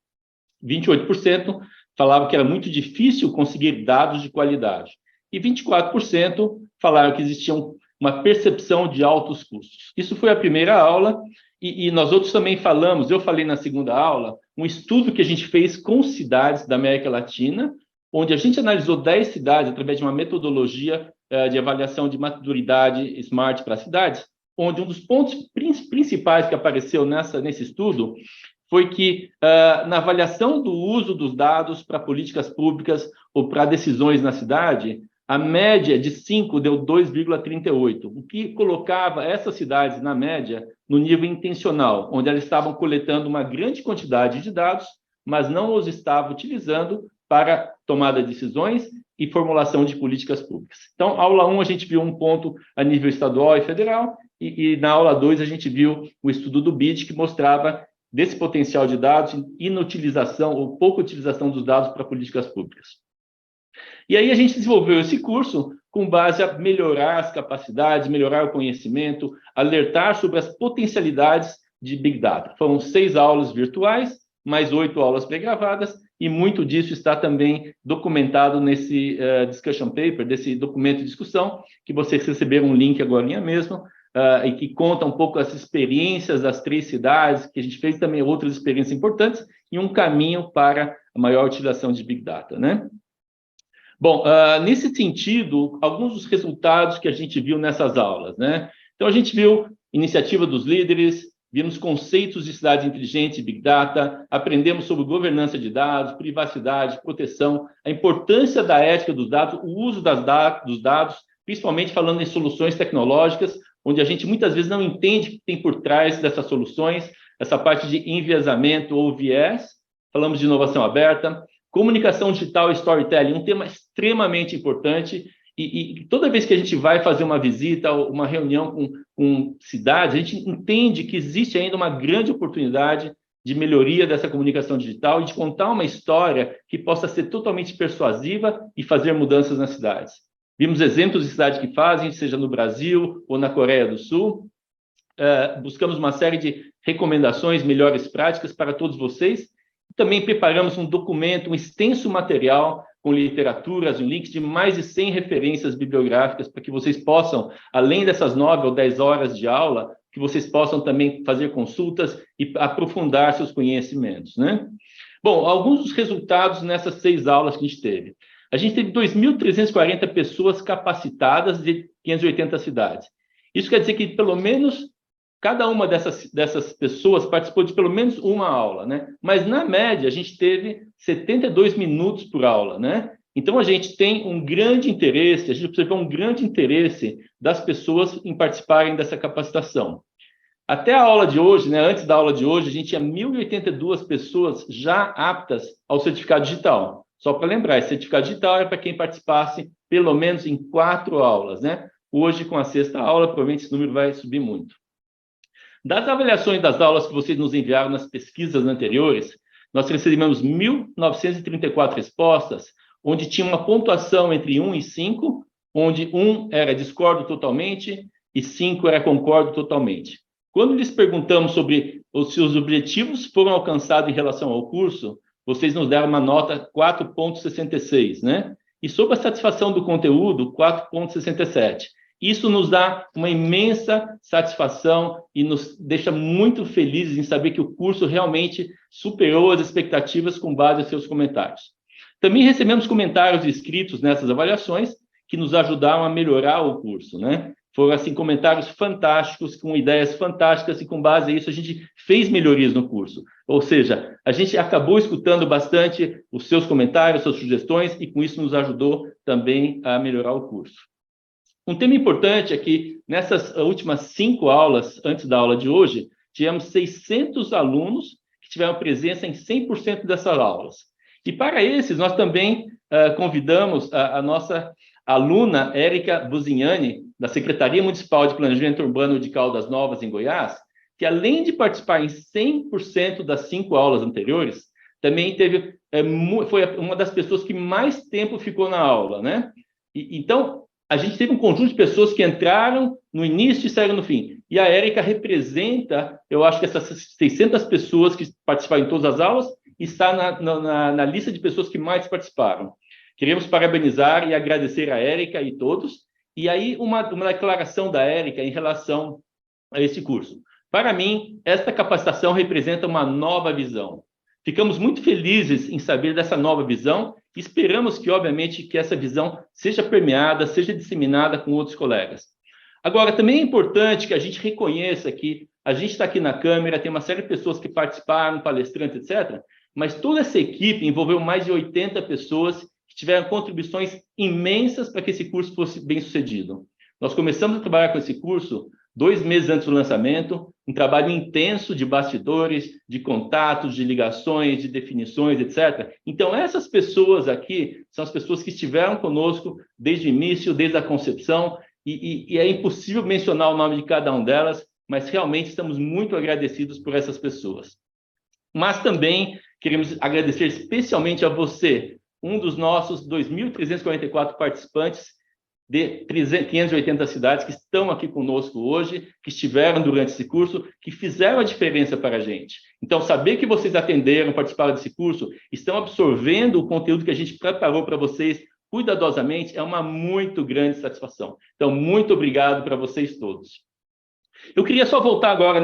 Speaker 1: 28% falavam que era muito difícil conseguir dados de qualidade. E 24% falaram que existia uma percepção de altos custos. Isso foi a primeira aula, e nós outros também falamos, eu falei na segunda aula, um estudo que a gente fez com cidades da América Latina, onde a gente analisou 10 cidades através de uma metodologia de avaliação de maturidade Smart para cidades, onde um dos pontos principais que apareceu nesse estudo foi que, na avaliação do uso dos dados para políticas públicas ou para decisões na cidade, a média de 5 deu 2,38, o que colocava essas cidades, na média, no nível intencional, onde elas estavam coletando uma grande quantidade de dados, mas não os estavam utilizando para tomada de decisões e formulação de políticas públicas. Então, aula 1, a gente viu um ponto a nível estadual e federal, e na aula 2, a gente viu o estudo do BID, que mostrava desse potencial de dados, inutilização ou pouca utilização dos dados para políticas públicas. E aí a gente desenvolveu esse curso com base a melhorar as capacidades, melhorar o conhecimento, alertar sobre as potencialidades de Big Data. Foram 6 aulas virtuais, mais 8 aulas pré-gravadas, e muito disso está também documentado nesse discussion paper, desse documento de discussão, que vocês receberam um link agora mesmo, e que conta um pouco as experiências das 3 cidades, que a gente fez também outras experiências importantes, e um caminho para a maior utilização de Big Data, né? Bom, nesse sentido, alguns dos resultados que a gente viu nessas aulas, né? Então, a gente viu iniciativa dos líderes, vimos conceitos de cidades inteligentes e Big Data, aprendemos sobre governança de dados, privacidade, proteção, a importância da ética dos dados, o uso dos dados, principalmente falando em soluções tecnológicas, onde a gente muitas vezes não entende o que tem por trás dessas soluções, essa parte de enviesamento ou viés. Falamos de inovação aberta, comunicação digital e storytelling, um tema extremamente importante, e toda vez que a gente vai fazer uma visita ou uma reunião com cidades, a gente entende que existe ainda uma grande oportunidade de melhoria dessa comunicação digital e de contar uma história que possa ser totalmente persuasiva e fazer mudanças nas cidades. Vimos exemplos de cidades que fazem, seja no Brasil ou na Coreia do Sul. Buscamos uma série de recomendações, melhores práticas para todos vocês. Também preparamos um documento, um extenso material com literaturas e links de mais de 100 referências bibliográficas para que vocês possam, além dessas 9 ou 10 horas de aula, que vocês possam também fazer consultas e aprofundar seus conhecimentos, né? Bom, alguns dos resultados nessas 6 aulas que a gente teve. A gente teve 2.340 pessoas capacitadas de 580 cidades. Isso quer dizer que, pelo menos, cada uma dessas pessoas participou de pelo menos uma aula, né? Mas, na média, a gente teve 72 minutos por aula, né? Então, a gente tem um grande interesse, a gente observou um grande interesse das pessoas em participarem dessa capacitação. Até a aula de hoje, né? Antes da aula de hoje, a gente tinha 1.082 pessoas já aptas ao certificado digital. Só para lembrar, esse certificado digital é para quem participasse pelo menos em 4 aulas, né? Hoje, com a 6ª aula, provavelmente esse número vai subir muito. Das avaliações das aulas que vocês nos enviaram nas pesquisas anteriores, nós recebemos 1.934 respostas, onde tinha uma pontuação entre 1 e 5, onde 1 era discordo totalmente e 5 era concordo totalmente. Quando lhes perguntamos sobre se os objetivos foram alcançados em relação ao curso, vocês nos deram uma nota 4,66, né? E sobre a satisfação do conteúdo, 4,67. Isso nos dá uma imensa satisfação e nos deixa muito felizes em saber que o curso realmente superou as expectativas com base nos seus comentários. Também recebemos comentários escritos nessas avaliações que nos ajudaram a melhorar o curso, né? Foram, assim, comentários fantásticos, com ideias fantásticas, e com base nisso a gente fez melhorias no curso. Ou seja, a gente acabou escutando bastante os seus comentários, suas sugestões, e com isso nos ajudou também a melhorar o curso. Um tema importante é que, nessas últimas 5 aulas, antes da aula de hoje, tivemos 600 alunos que tiveram presença em 100% dessas aulas. E, para esses, nós também convidamos a nossa aluna Érica Buzignani, da Secretaria Municipal de Planejamento Urbano de Caldas Novas, em Goiás, que, além de participar em 100% das 5 aulas anteriores, também foi uma das pessoas que mais tempo ficou na aula, né? Então, a gente teve um conjunto de pessoas que entraram no início e saíram no fim. E a Érica representa, eu acho que essas 600 pessoas que participaram em todas as aulas, está na lista de pessoas que mais participaram. Queremos parabenizar e agradecer a Érica e todos. E aí, uma declaração da Érica em relação a esse curso. Para mim, esta capacitação representa uma nova visão. Ficamos muito felizes em saber dessa nova visão e esperamos que, obviamente, que essa visão seja permeada, seja disseminada com outros colegas. Agora, também é importante que a gente reconheça que a gente está aqui na Câmara, tem uma série de pessoas que participaram, palestrantes, etc., mas toda essa equipe envolveu mais de 80 pessoas que tiveram contribuições imensas para que esse curso fosse bem sucedido. Nós começamos a trabalhar com esse curso 2 meses antes do lançamento, um trabalho intenso de bastidores, de contatos, de ligações, de definições, etc. Então, essas pessoas aqui são as pessoas que estiveram conosco desde o início, desde a concepção, e é impossível mencionar o nome de cada uma delas, mas realmente estamos muito agradecidos por essas pessoas. Mas também queremos agradecer especialmente a você, um dos nossos 2.344 participantes, de 580 cidades que estão aqui conosco hoje, que estiveram durante esse curso, que fizeram a diferença para a gente. Então, saber que vocês atenderam, participaram desse curso, estão absorvendo o conteúdo que a gente preparou para vocês cuidadosamente, é uma muito grande satisfação. Então, muito obrigado para vocês todos. Eu queria só voltar agora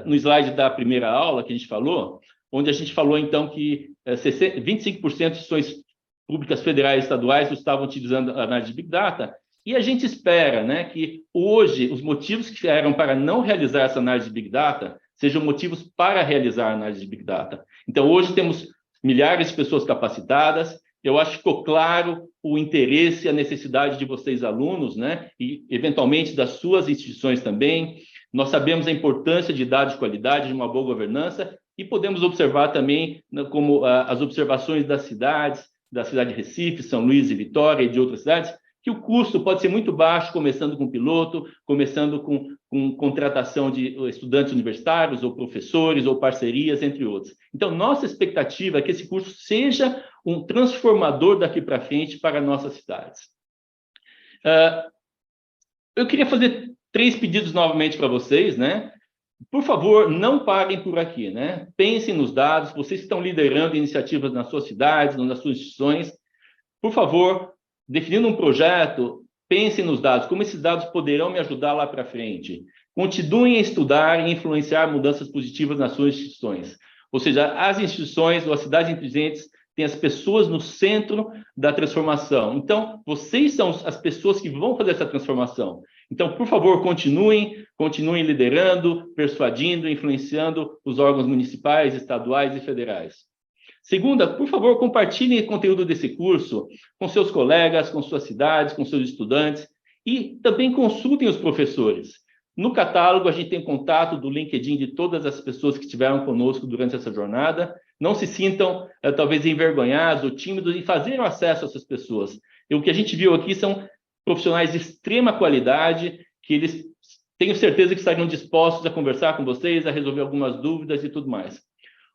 Speaker 1: no slide da primeira aula que a gente falou, onde a gente falou, então, que 25% de instituições públicas federais e estaduais estavam utilizando a análise de Big Data, e a gente espera, né, que hoje os motivos que eram para não realizar essa análise de Big Data sejam motivos para realizar a análise de Big Data. Então, hoje temos milhares de pessoas capacitadas, eu acho que ficou claro o interesse e a necessidade de vocês, alunos, né, e eventualmente das suas instituições também. Nós sabemos a importância de dados de qualidade, de uma boa governança, e podemos observar também como as observações das cidades, da cidade de Recife, São Luís e Vitória e de outras cidades, que o custo pode ser muito baixo, começando com piloto, começando com contratação de estudantes universitários, ou professores, ou parcerias, entre outros. Então, nossa expectativa é que esse curso seja um transformador daqui para frente para nossas cidades. Eu queria fazer 3 pedidos novamente para vocês, né? Por favor, não parem por aqui, né? Pensem nos dados, vocês que estão liderando iniciativas nas suas cidades, nas suas instituições. Por favor, definindo um projeto, pensem nos dados, como esses dados poderão me ajudar lá para frente. Continuem a estudar e influenciar mudanças positivas nas suas instituições. Ou seja, as instituições ou as cidades inteligentes têm as pessoas no centro da transformação. Então, vocês são as pessoas que vão fazer essa transformação. Então, por favor, continuem liderando, persuadindo, influenciando os órgãos municipais, estaduais e federais. Segunda, por favor, compartilhem o conteúdo desse curso com seus colegas, com suas cidades, com seus estudantes, e também consultem os professores. No catálogo, a gente tem contato do LinkedIn de todas as pessoas que estiveram conosco durante essa jornada. Não se sintam, talvez, envergonhados ou tímidos em fazer acesso a essas pessoas. E o que a gente viu aqui são profissionais de extrema qualidade, que eles tenho certeza que estariam dispostos a conversar com vocês, a resolver algumas dúvidas e tudo mais.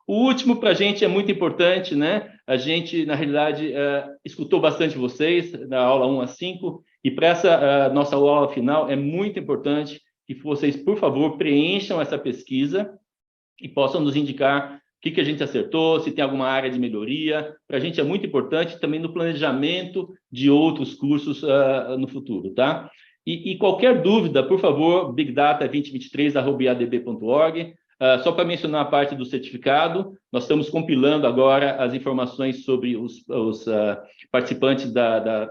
Speaker 1: O último, para a gente, é muito importante, né? A gente, na realidade, escutou bastante vocês, da aula 1 a 5, e para essa nossa aula final, é muito importante que vocês, por favor, preencham essa pesquisa e possam nos indicar o que a gente acertou, se tem alguma área de melhoria. Para a gente é muito importante também no planejamento de outros cursos no futuro, tá? E qualquer dúvida, por favor, bigdata2023@iadb.org. Só para mencionar a parte do certificado, nós estamos compilando agora as informações sobre os participantes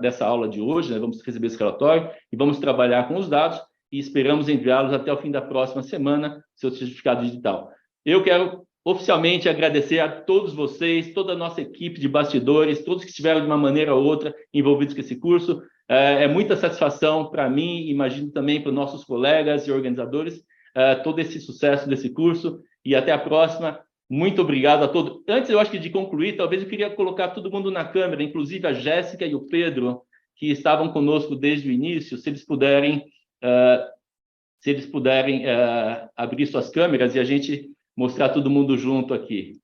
Speaker 1: dessa aula de hoje, né? Vamos receber esse relatório e vamos trabalhar com os dados e esperamos enviá-los até o fim da próxima semana, seu certificado digital. Eu quero oficialmente agradecer a todos vocês, toda a nossa equipe de bastidores, todos que estiveram de uma maneira ou outra envolvidos com esse curso. É muita satisfação para mim, imagino também para os nossos colegas e organizadores, todo esse sucesso desse curso, e até a próxima. Muito obrigado a todos. Antes, eu acho que de concluir, talvez eu queria colocar todo mundo na câmera, inclusive a Jéssica e o Pedro, que estavam conosco desde o início, se eles puderem abrir suas câmeras e a gente mostrar todo mundo junto aqui.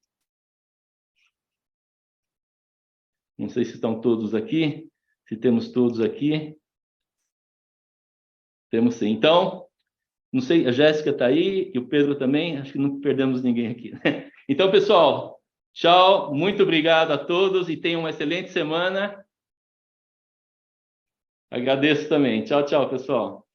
Speaker 1: Não sei se estão todos aqui, se temos todos aqui. Temos sim. Então, não sei, a Jéssica está aí e o Pedro também, acho que não perdemos ninguém aqui. Então, pessoal, tchau, muito obrigado a todos e tenham uma excelente semana. Agradeço também. Tchau, tchau, pessoal.